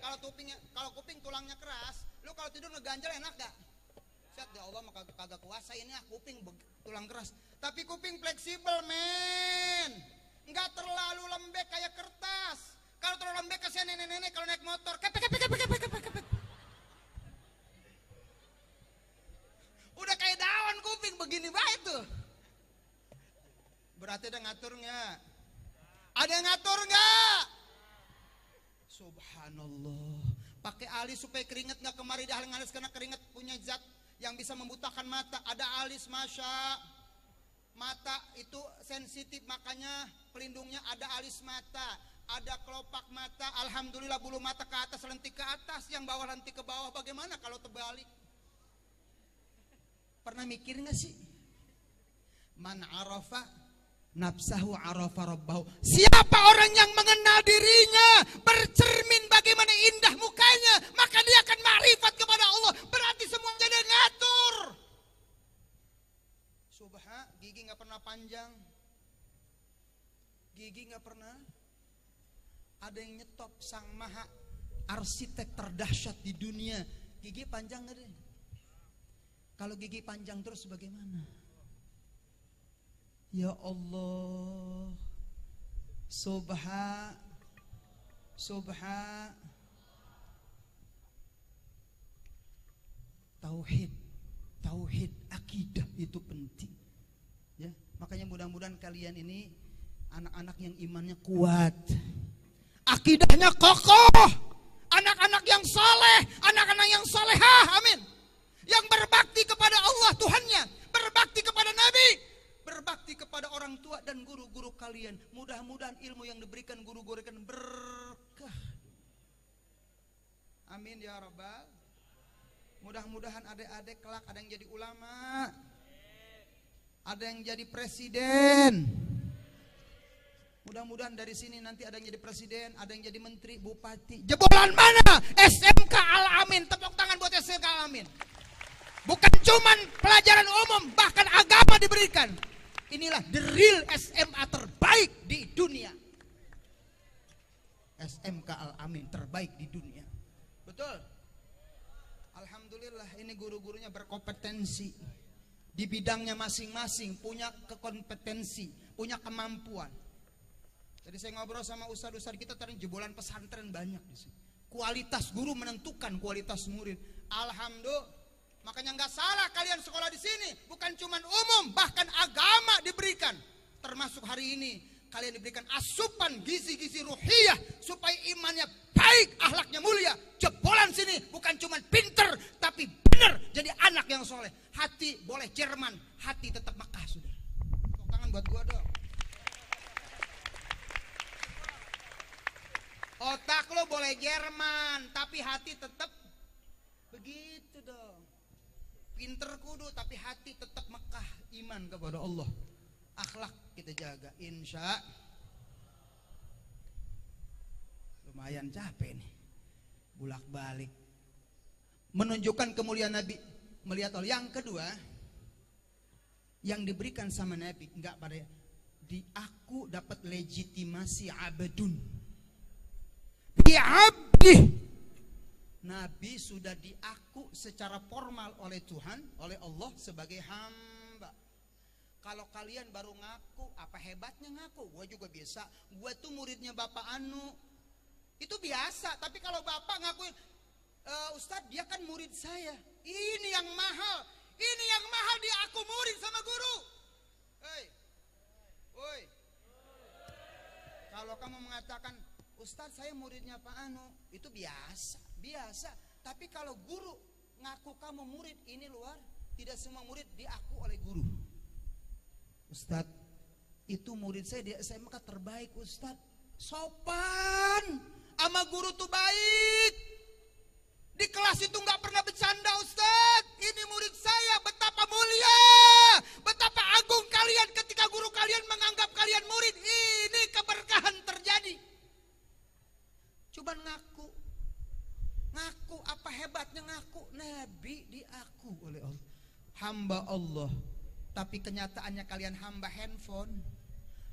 A: Kalau kuping tulangnya keras, lu kalau tidur ngeganjel enak gak? Set, ya Allah mah kagak kuasa ini kuping tulang keras. Tapi kuping fleksibel, men. Enggak terlalu lembek kayak kertas. Kalau terlalu lembek kasihan nenek-nenek kalau naik motor. Kepek. Udah kayak daun kuping begini baik tuh. Berarti ada ngatur nggak? Ada yang ngatur nggak? Subhanallah. Pakai alis supaya keringat nggak kemari di alis karena keringat punya zat yang bisa membutakan mata. Ada alis, masya. Mata itu sensitif, makanya pelindungnya ada alis mata, ada kelopak mata. Alhamdulillah bulu mata ke atas, lentik ke atas, yang bawah lentik ke bawah. Bagaimana kalau terbalik? Pernah mikir nggak sih? Man arafa nafsahu arafa rabbahu. Siapa orang yang mengenal dirinya, bercermin bagaimana indah mukanya, maka dia akan ma'rifat kepada Allah. Berarti semuanya dia ngatur. Subha, gigi nggak pernah panjang, gigi nggak pernah. Ada yang nyetop sang maha arsitek terdahsyat di dunia. Gigi panjang nggak deh? Kalau gigi panjang terus bagaimana? Ya Allah, Subha. Tauhid akidah itu penting. Ya, makanya mudah-mudahan kalian ini anak-anak yang imannya kuat, akidahnya kokoh, anak-anak yang saleh, anak-anak yang salehah, amin. Yang berbakti kepada Allah Tuhannya, berbakti kepada Nabi, berbakti kepada orang tua dan guru-guru kalian. Mudah-mudahan ilmu yang diberikan guru-guru kalian berkah. Amin ya rabbal. Mudah-mudahan adik-adik kelak ada yang jadi ulama, ada yang jadi presiden. Mudah-mudahan dari sini nanti ada yang jadi presiden, ada yang jadi menteri, bupati. Jebolan mana? SMK Al-Amin. Tepuk tangan buat SMK Al-Amin. Bukan cuman pelajaran umum, bahkan agama diberikan. Inilah the real SMA terbaik di dunia. SMK Al-Amin terbaik di dunia. Betul. Alhamdulillah ini guru-gurunya berkompetensi di bidangnya masing-masing, punya kekompetensi, punya kemampuan. Jadi saya ngobrol sama ustadz-ustadz kita tadi, jebolan pesantren banyak di sini. Kualitas guru menentukan kualitas murid. Alhamdulillah. Makanya nggak salah kalian sekolah di sini, bukan cuma umum, bahkan agama diberikan. Termasuk hari ini kalian diberikan asupan gizi-gizi ruhiyah supaya imannya baik, akhlaknya mulia. Jebolan sini bukan cuma pinter, tapi benar jadi anak yang soleh. Hati boleh Jerman, hati tetap Mekah, sudah. Tepuk tangan buat gua dong. Otak lo boleh Jerman, tapi hati tetap begitu dong. Pinter kudu, tapi hati tetap Mekah, iman kepada Allah. Akhlak kita jaga, insya. Lumayan capek nih, bulak balik. Menunjukkan kemuliaan Nabi, melihat Allah. Yang kedua, yang diberikan sama Nabi, enggak pada di aku dapat legitimasi abdun. Bi abdi. Nabi sudah diaku secara formal oleh Tuhan, oleh Allah sebagai hamba. Kalau kalian baru ngaku, apa hebatnya ngaku? Gua juga biasa, gua tuh muridnya Bapak Anu. Itu biasa, tapi kalau Bapak ngakuin, Ustadz dia kan murid saya. Ini yang mahal, ini yang mahal diaku murid sama guru. Hei, woi. Kalau kamu mengatakan, Ustadz saya muridnya Pak Anu, itu biasa. Tapi kalau guru ngaku kamu murid, ini luar. Tidak semua murid diaku oleh guru. Ustadz, itu murid saya di SMK terbaik Ustadz. Sopan, sama guru tuh baik. Di kelas itu nggak pernah bercanda Ustadz. Ini murid saya, betapa mulia, betapa agung kalian ketika guru kalian menganggap kalian murid. Ini keberkahan terjadi. Coba ngaku apa hebatnya ngaku? Nabi diaku oleh Allah, hamba Allah. Tapi kenyataannya kalian hamba handphone,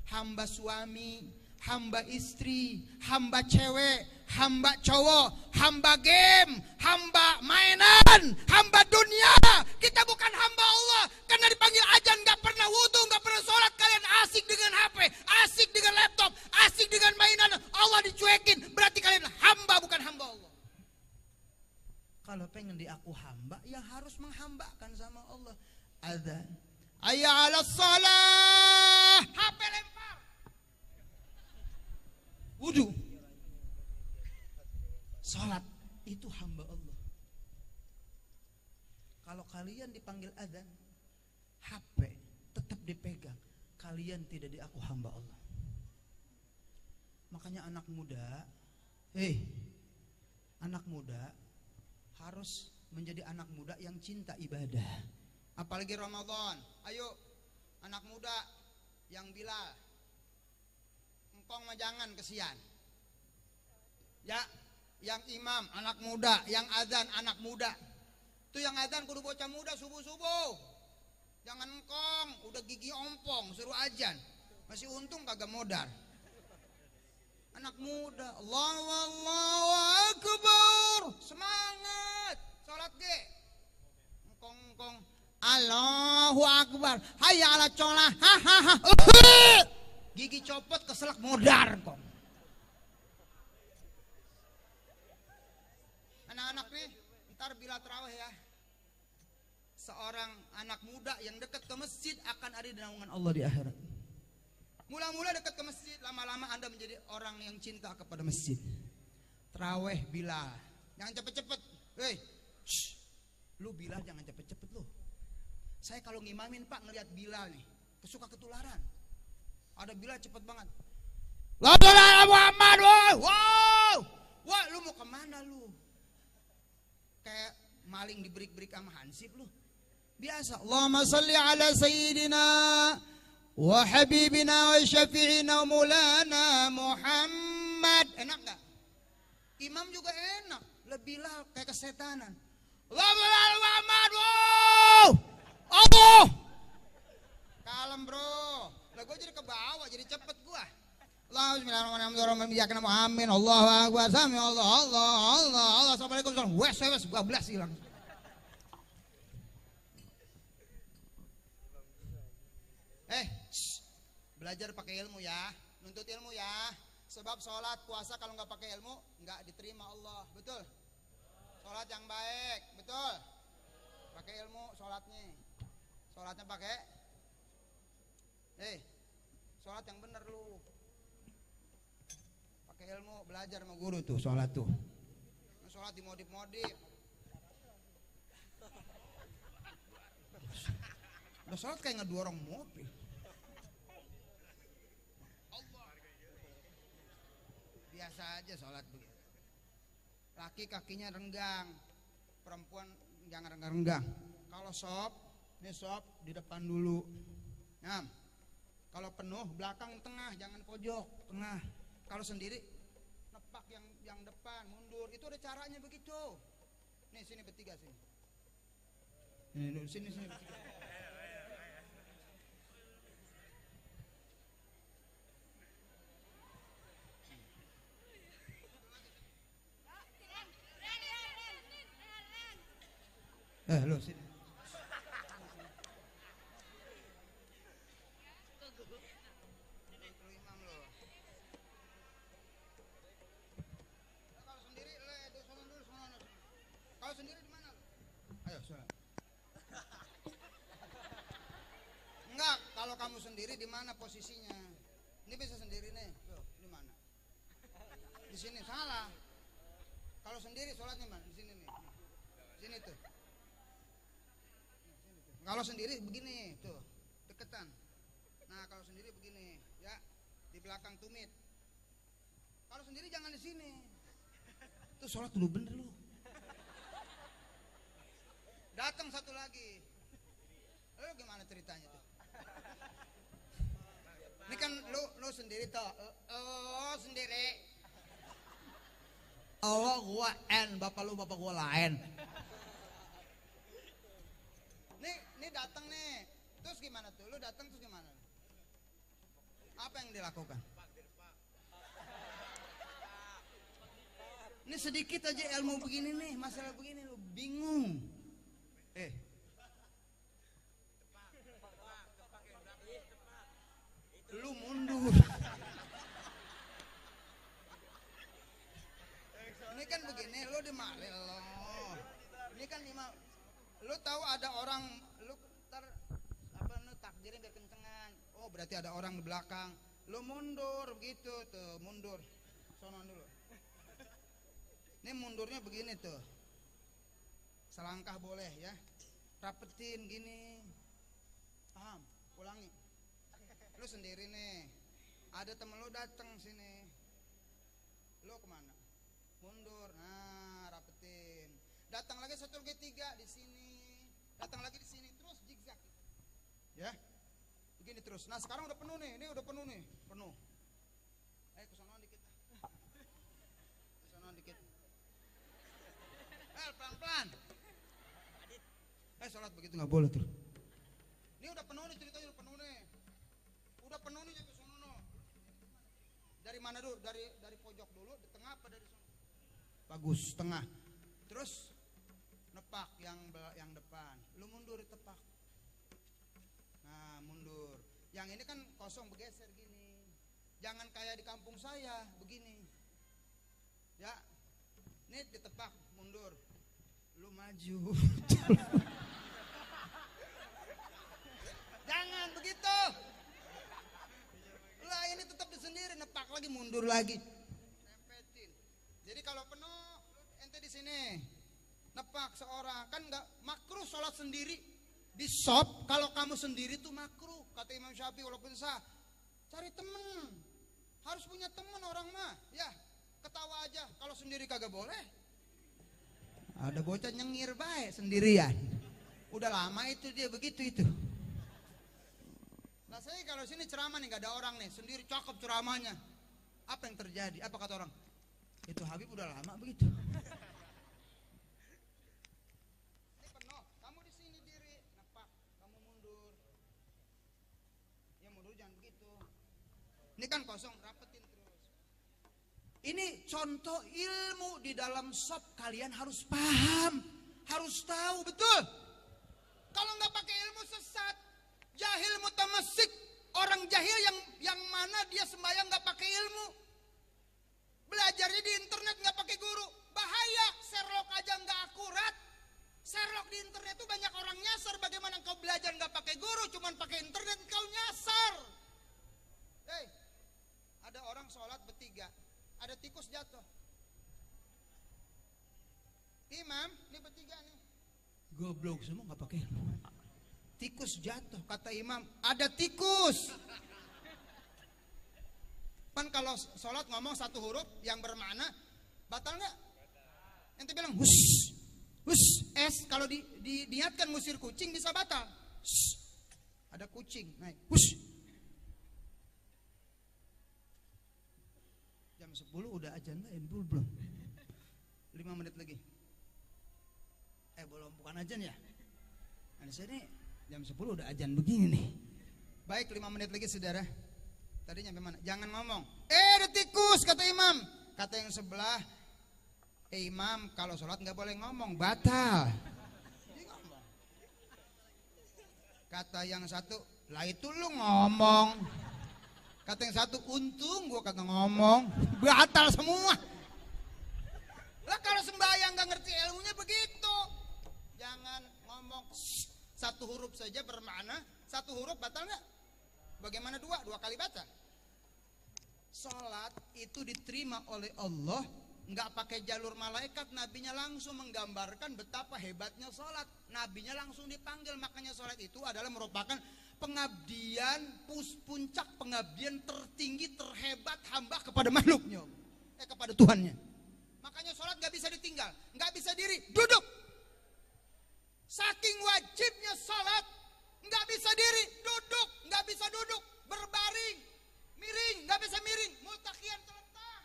A: hamba suami, hamba istri, hamba cewek, hamba cowok, hamba game, hamba mainan, hamba dunia. Kita bukan hamba Allah. Karena dipanggil ajan gak pernah wudu, gak pernah sholat. Kalian asik dengan HP, asik dengan laptop, asik dengan mainan. Allah dicuekin, berarti kalian hamba bukan hamba Allah. Kalau pengen diaku hamba, ya harus menghambakan sama Allah. Adzan, hayya 'alas shalah, HP lempar, wudu, salat, itu hamba Allah. Kalau kalian dipanggil adzan, HP tetap dipegang, kalian tidak diaku hamba Allah. Makanya anak muda, anak muda harus menjadi anak muda yang cinta ibadah. Apalagi Ramadan. Ayo anak muda yang Bilal, engkong mah jangan kesian. Ya, yang imam anak muda, yang azan anak muda. Itu yang azan kudu bocah muda subuh-subuh. Jangan engkong, udah gigi ompong suruh azan. Masih untung kagak modal. Anak muda, Allahu Akbar, semangat, salat ge. Engkong Allahu Akbar, hayya 'ala sholah, hahaha, gigi copot keselak modar kong. Anak-anak nih, ntar bila tarawih ya, seorang anak muda yang dekat ke masjid akan ada di naungan Allah di akhirat. Mula-mula dekat ke masjid, lama-lama Anda menjadi orang yang cinta kepada masjid. Tarawih Bilal, jangan cepet-cepet. Lu Bilal jangan cepet-cepet lu. Saya kalau ngimamin Pak ngelihat Bilal nih, kesuka ketularan. Ada Bilal cepet banget. La ilaha Muhammad, wow, wah lu mau kemana lu? Kayak maling dibrik-brik sama hansip lu. Biasa. Allahumma salli ala sayyidina wa habibina wa syafi'ina maulana Muhammad. Enak gak? Imam juga enak. Lebih lah kayak kesetanan. Allahumma Muhammad, wow, Allah. Kalem bro. Lah gue jadi ke bawah, jadi cepet gue. Bismillahirrahmanirrahim. Amin. Allahu Akbar. Sami Allah, Allah, Allah, Allah. Assalamualaikum. Wes 12 hilang. Belajar pakai ilmu ya, nuntut ilmu ya. Sebab sholat puasa kalau nggak pakai ilmu nggak diterima Allah, betul? Sholat yang baik, betul? Pakai ilmu sholatnya, sholatnya pakai, sholat yang bener lu. Pakai ilmu, belajar sama guru tuh sholat tuh. Sholat dimodif-modif. Udah sholat kayak ngedorong mobil. Biasa aja sholat begitu. Laki kakinya renggang, perempuan jangan renggang-renggang. Kalau sop, ini sop di depan dulu. Nah, kalau penuh belakang tengah, jangan pojok tengah. Kalau sendiri nepak yang depan mundur. Itu ada caranya begitu. Nih sini bertiga sini. Nih sini bertiga. Lo sini. Kalau sendiri Kalau sendiri di mana? Ayo, sholat. Enggak, kalau kamu sendiri di mana posisinya? Ini bisa sendiri nih. Loh, di mana? Di sini salah. Kalau sendiri sholatnya mana? Di sini nih. Di sini tuh. Kalau sendiri begini, tuh, deketan. Nah, kalau sendiri begini, ya, di belakang tumit. Kalau sendiri jangan di sini. Tuh sholat dulu bener lu. Datang satu lagi. Lu gimana ceritanya tuh? Ini kan lu sendiri tuh. Oh, sendiri. Allah gua bapak lu bapak gua lain. Nih datang nih, terus gimana tuh? Lu datang terus gimana? Apa yang dilakukan?
B: Ini sedikit aja ilmu begini nih, masalah begini lu bingung. Lu mundur. Ini kan begini, lu dimaril lo. Ini kan lu tahu ada orang, lu takdirin biar kencengan. Oh berarti ada orang di belakang. Lu mundur begitu tuh, mundur. Sono dulu. Ini mundurnya begini tuh. Selangkah boleh ya. Rapetin gini. Paham? Ulangi. Lu sendiri nih. Ada temen lu datang sini. Lu kemana? Mundur. Nah, rapetin. Datang lagi satu lagi tiga di sini. Datang lagi di sini terus zigzag. Ya. Begini terus. Nah, sekarang udah penuh nih. Ini udah penuh nih. Penuh. Ayo ke sono dikit. Ke sono dikit. Pelan-pelan. Sholat begitu nggak boleh tuh. Ini udah penuh nih ceritanya, udah penuh nih. Udah penuh nih ke sono. Dari mana dulu? Dari pojok dulu, di tengah apa dari sono? Bagus, tengah. Terus nepak yang depan. Lu mundur tepak. Nah, mundur. Yang ini kan kosong bergeser gini. Jangan kayak di kampung saya begini. Ya. Ini ditepak, mundur. Lu maju. Jangan begitu. Lah ini tetap di sendiri, nepak lagi, mundur lagi. Nempetin. Jadi kalau penuh, ente di sini. Nepak seorang, kan enggak makruh sholat sendiri. Di shop kalau kamu sendiri tuh makruh, kata Imam Syafi'i walaupun sah. Cari temen. Harus punya temen orang mah, ya. Ketawa aja, kalau sendiri kagak boleh. Ada bocah nyengir baik sendirian. Udah lama itu dia begitu itu. Nah saya kalau sini ceramah nih gak ada orang nih, sendiri cakep ceramahnya. Apa yang terjadi? Apa kata orang? Itu Habib udah lama begitu. Ini penuh, kamu di sini diri, nepak, kamu mundur. Ya mundur jangan begitu. Ini kan kosong, rapetin terus. Ini contoh ilmu di dalam shop, kalian harus paham, harus tahu betul. Kalau nggak pakai ilmu sesat, jahil mutamasik, orang jahil yang mana dia sembahyang nggak pakai ilmu, belajarnya di internet nggak pakai guru, bahaya. Sherlock aja nggak akurat. Sherlock di internet tuh banyak orang nyasar. Bagaimana kau belajar nggak pakai guru, cuman pakai internet kau nyasar. Hei, ada orang sholat bertiga. Ada tikus jatuh. Imam, ini bertiga nih. Goblok semua nggak pakai. Tikus jatuh, kata imam. Ada tikus. Kan kalau sholat ngomong satu huruf yang bermakna, batal nggak? Ente bilang hush, hush, es. Kalau diniatkan ngusir kucing bisa batal. Hush. Ada kucing naik, hush. Jam 10 udah ajan belum? 5 menit lagi. Belum, bukan ajan ya? Nah di sini jam 10 udah ajan begini nih. Baik, 5 menit lagi saudara. Tadi nyampe mana? Jangan ngomong. Ada tikus kata imam. Kata yang sebelah, imam kalau sholat nggak boleh ngomong, batal. Dia ngomong. Kata yang satu, lah itu lu ngomong. Kata yang satu, untung gua kagak ngomong, batal semua. Lah kalau sembahyang nggak ngerti ilmunya begitu. Jangan ngomong satu huruf saja bermakna, satu huruf batal nggak? Bagaimana dua kali baca? Salat itu diterima oleh Allah, nggak pakai jalur malaikat. Nabinya langsung menggambarkan betapa hebatnya salat. Nabinya langsung dipanggil, makanya salat itu adalah merupakan pengabdian, puncak pengabdian tertinggi, terhebat hamba kepada makhluknya, kepada Tuhannya. Makanya sholat gak bisa ditinggal, gak bisa diri, duduk. Saking wajibnya sholat, gak bisa diri, duduk, gak bisa duduk, berbaring, miring, gak bisa miring, multaqiyan celentang.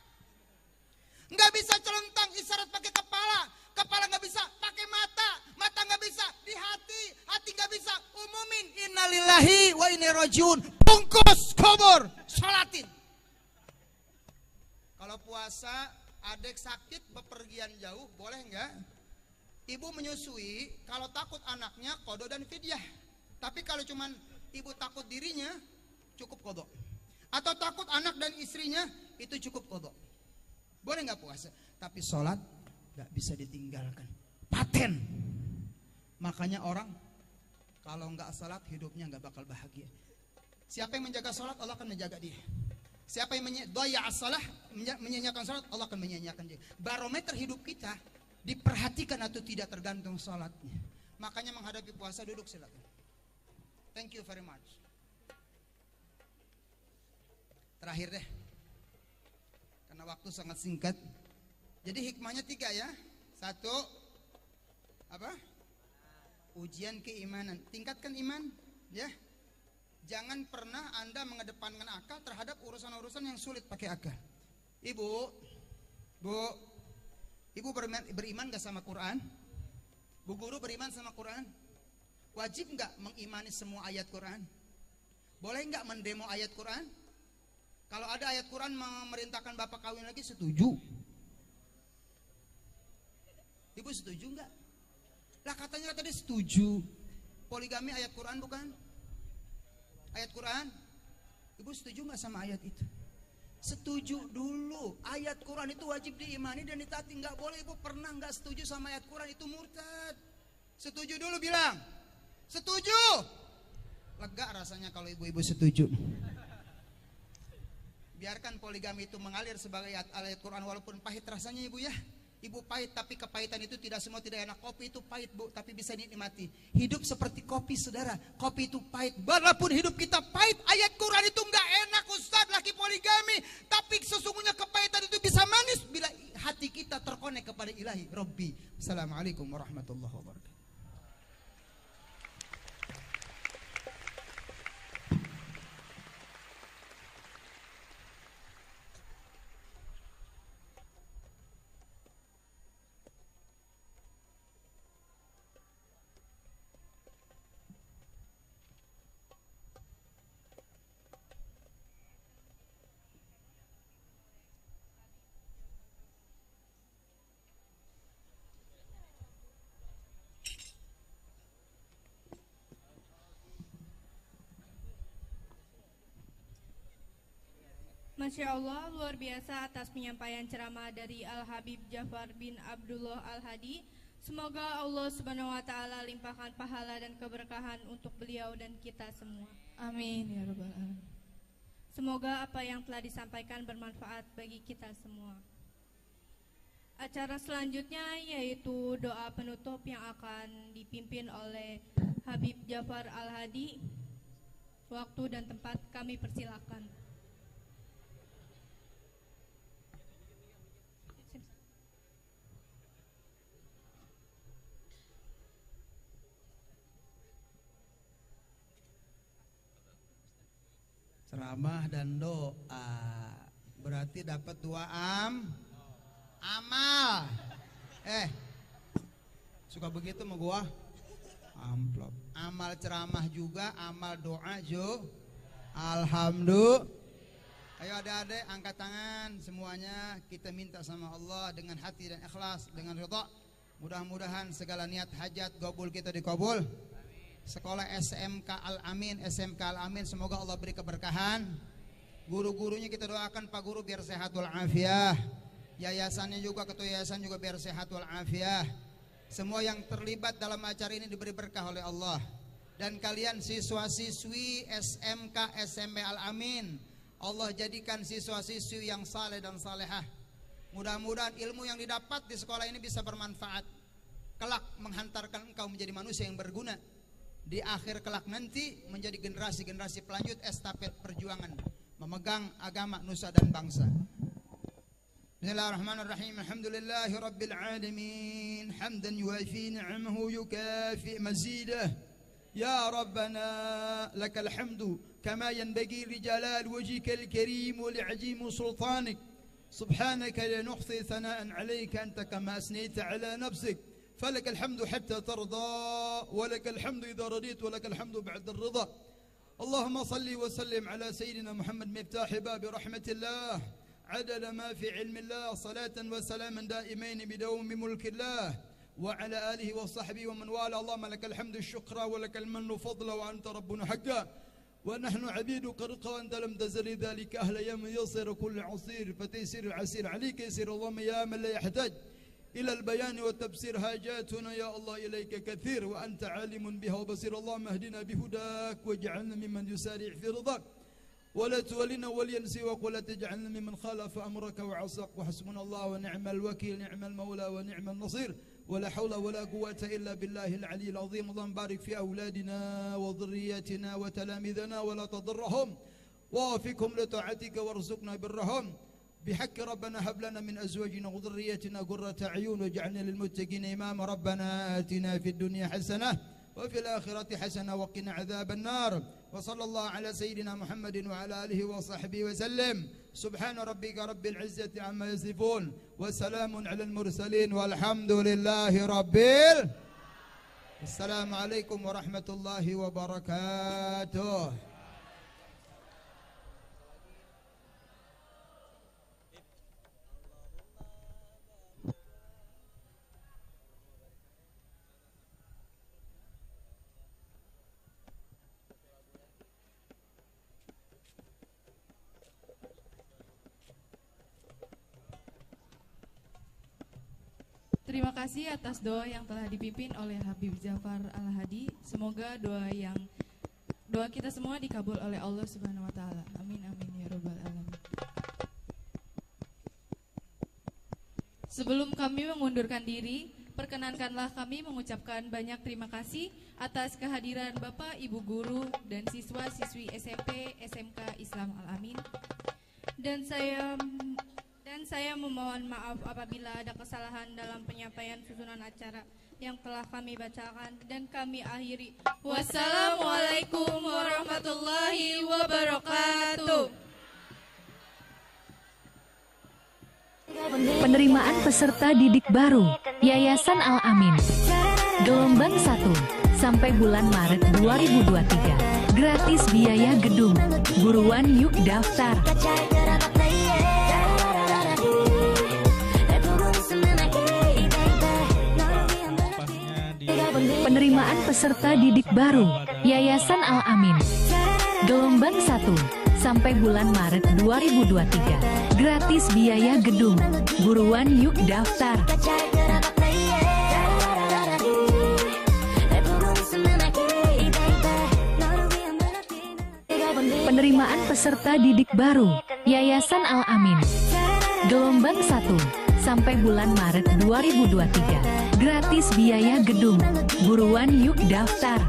B: Gak bisa celentang, isyarat pakai kepala, kepala gak bisa pakai mata, mata gak bisa di hati, hati gak bisa umumin innalillahi wa inna ilaihi rajiun, bungkus kubur, sholatin. Kalau puasa adik sakit bepergian jauh, boleh nggak? Ibu menyusui, kalau takut anaknya qada dan fidyah. Tapi kalau cuman ibu takut dirinya, cukup qada. Atau takut anak dan istrinya, itu cukup qada. Boleh nggak puasa? Tapi sholat nggak bisa ditinggalkan. Paten. Makanya orang kalau nggak sholat hidupnya nggak bakal bahagia. Siapa yang menjaga sholat, Allah akan menjaga dia. Siapa yang menyanyiakan sholat, Allah akan menyanyiakan dia. Barometer hidup kita diperhatikan atau tidak tergantung sholatnya. Makanya menghadapi puasa duduk silakan. Thank you very much. Terakhir deh, karena waktu sangat singkat. Jadi hikmahnya 3 ya. 1, apa? Ujian keimanan. Tingkatkan iman, ya. Jangan pernah Anda mengedepankan akal terhadap urusan-urusan yang sulit pakai akal. Ibu beriman gak sama Quran? Bu guru beriman sama Quran? Wajib gak mengimani semua ayat Quran? Boleh gak mendemo ayat Quran? Kalau ada ayat Quran memerintahkan bapak kawin lagi, setuju? Ibu setuju gak? Lah katanya tadi setuju. Poligami ayat Quran bukan? Ayat Quran, ibu setuju nggak sama ayat itu? Setuju dulu. Ayat Quran itu wajib diimani dan ditaati. Nggak boleh ibu pernah nggak setuju sama ayat Quran, itu murtad. Setuju dulu bilang, setuju. Lega rasanya kalau ibu-ibu setuju. Biarkan poligami itu mengalir sebagai ayat Quran walaupun pahit rasanya ibu ya. Ibu pahit, tapi kepahitan itu tidak semua tidak enak. Kopi itu pahit bu, tapi bisa dinikmati. Hidup seperti kopi saudara. Kopi itu pahit. Walaupun hidup kita pahit, ayat Quran itu nggak enak Ustaz laki poligami. Tapi sesungguhnya kepahitan itu bisa manis bila hati kita terkonek kepada Ilahi Rabbi. Assalamualaikum warahmatullahi wabarakatuh.
C: Masya Allah, luar biasa atas penyampaian ceramah dari Al-Habib Ja'far bin Abdullah Al-Hadi. Semoga Allah Subhanahu wa Ta'ala limpahkan pahala dan keberkahan untuk beliau dan kita semua.
D: Amin ya rabbal alamin.
C: Semoga apa yang telah disampaikan bermanfaat bagi kita semua. Acara selanjutnya yaitu doa penutup yang akan dipimpin oleh Habib Ja'far Al-Hadi. Waktu dan tempat kami persilakan.
B: Ceramah dan doa berarti dapat 2 amal. Suka begitu sama gua? Amplop. Amal ceramah juga, amal doa juga. Alhamdulillah. Ayo adik-adik angkat tangan semuanya, kita minta sama Allah dengan hati dan ikhlas, dengan ridha. Mudah-mudahan segala niat hajat gobul kita dikabul. Sekolah SMK Al-Amin, semoga Allah beri keberkahan. Guru-gurunya kita doakan Pak Guru biar sehat walafiat. Yayasannya juga, ketua yayasan juga biar sehat walafiat. Semua yang terlibat dalam acara ini diberi berkah oleh Allah. Dan kalian siswa-siswi SMK SMP Al-Amin, Allah jadikan siswa-siswi yang saleh dan salehah. Mudah-mudahan ilmu yang didapat di sekolah ini bisa bermanfaat, kelak menghantarkan engkau menjadi manusia yang berguna. Di akhir kelak nanti menjadi generasi-generasi pelanjut estafet perjuangan memegang agama nusa dan bangsa. Bismillahirrahmanirrahim. Alhamdulillahi rabbil alamin. Hamdan yuafi ni'amahu yukafi mazidah. Ya Rabbana lakal hamdu kama yanbaghi li jalal wajhikal karim wa li'azim sultanik. Subhanaka la nuhsi thana'an 'alayka anta kama asnayta 'ala nafsik. فلك الحمد حتى ترضى ولك الحمد إذا رضيت ولك الحمد بعد الرضا. اللهم صل وسلم على سيدنا محمد مفتاح باب رحمة الله
A: عدد ما في علم الله صلاة وسلاما دائمين بدوم ملك الله وعلى آله وصحبه ومن والاه. اللهم لك الحمد الشكر ولك المن فضلا وأنت ربنا حقا ونحن عبيدك رقا وأنت لم تزل ذلك أهل يوم يصير كل عصير فتيسير العسير عليك يسير. اللهم يا من لا يحتاج إلى البيان والتبصير حاجاتنا يا الله إليك كثير وأنت عالم بها وبصير. اللهم اهدنا بهداك واجعلنا ممن يسارع في رضاك ولا تولنا وليا سواك ولا تجعلنا ممن خالف أمرك وعصاك. وحسبنا الله ونعم الوكيل نعم المولى ونعم النصير ولا حول ولا قوة إلا بالله العلي العظيم. اللهم بارك في أولادنا وذرياتنا وتلاميذنا ولا تضرهم ووفقهم لطاعتك وارزقنا برهم بحق ربنا. هب لنا من أزواجنا وذرياتنا قرة أعين واجعلنا للمتقين إماما. ربنا آتنا في الدنيا حسنة وفي الآخرة حسنة وقنا عذاب النار. وصلى الله على سيدنا محمد وعلى آله وصحبه وسلم. سبحان ربك رب العزة عما يصفون وسلام على المرسلين والحمد لله رب السلام عليكم ورحمة الله وبركاته.
D: Terima kasih atas doa yang telah dipimpin oleh Habib Jafar Al-Hadi. Semoga doa kita semua dikabul oleh Allah Subhanahu wa taala. Amin amin ya rabbal alamin. Sebelum kami mengundurkan diri, perkenankanlah kami mengucapkan banyak terima kasih atas kehadiran Bapak, Ibu guru dan siswa-siswi SMP SMK Islam Al-Amin. Dan saya memohon maaf apabila ada kesalahan dalam penyampaian susunan acara yang telah kami bacakan dan kami akhiri. Wassalamualaikum warahmatullahi wabarakatuh.
E: Penerimaan peserta didik baru Yayasan Al-Amin gelombang 1 sampai bulan Maret 2023. Gratis biaya gedung. Buruan yuk daftar. Penerimaan peserta didik baru Yayasan Al-Amin gelombang 1 sampai bulan Maret 2023. Gratis biaya gedung. Buruan yuk daftar. Penerimaan peserta didik baru Yayasan Al-Amin gelombang 1 sampai bulan Maret 2023. Gratis biaya gedung. Buruan yuk daftar.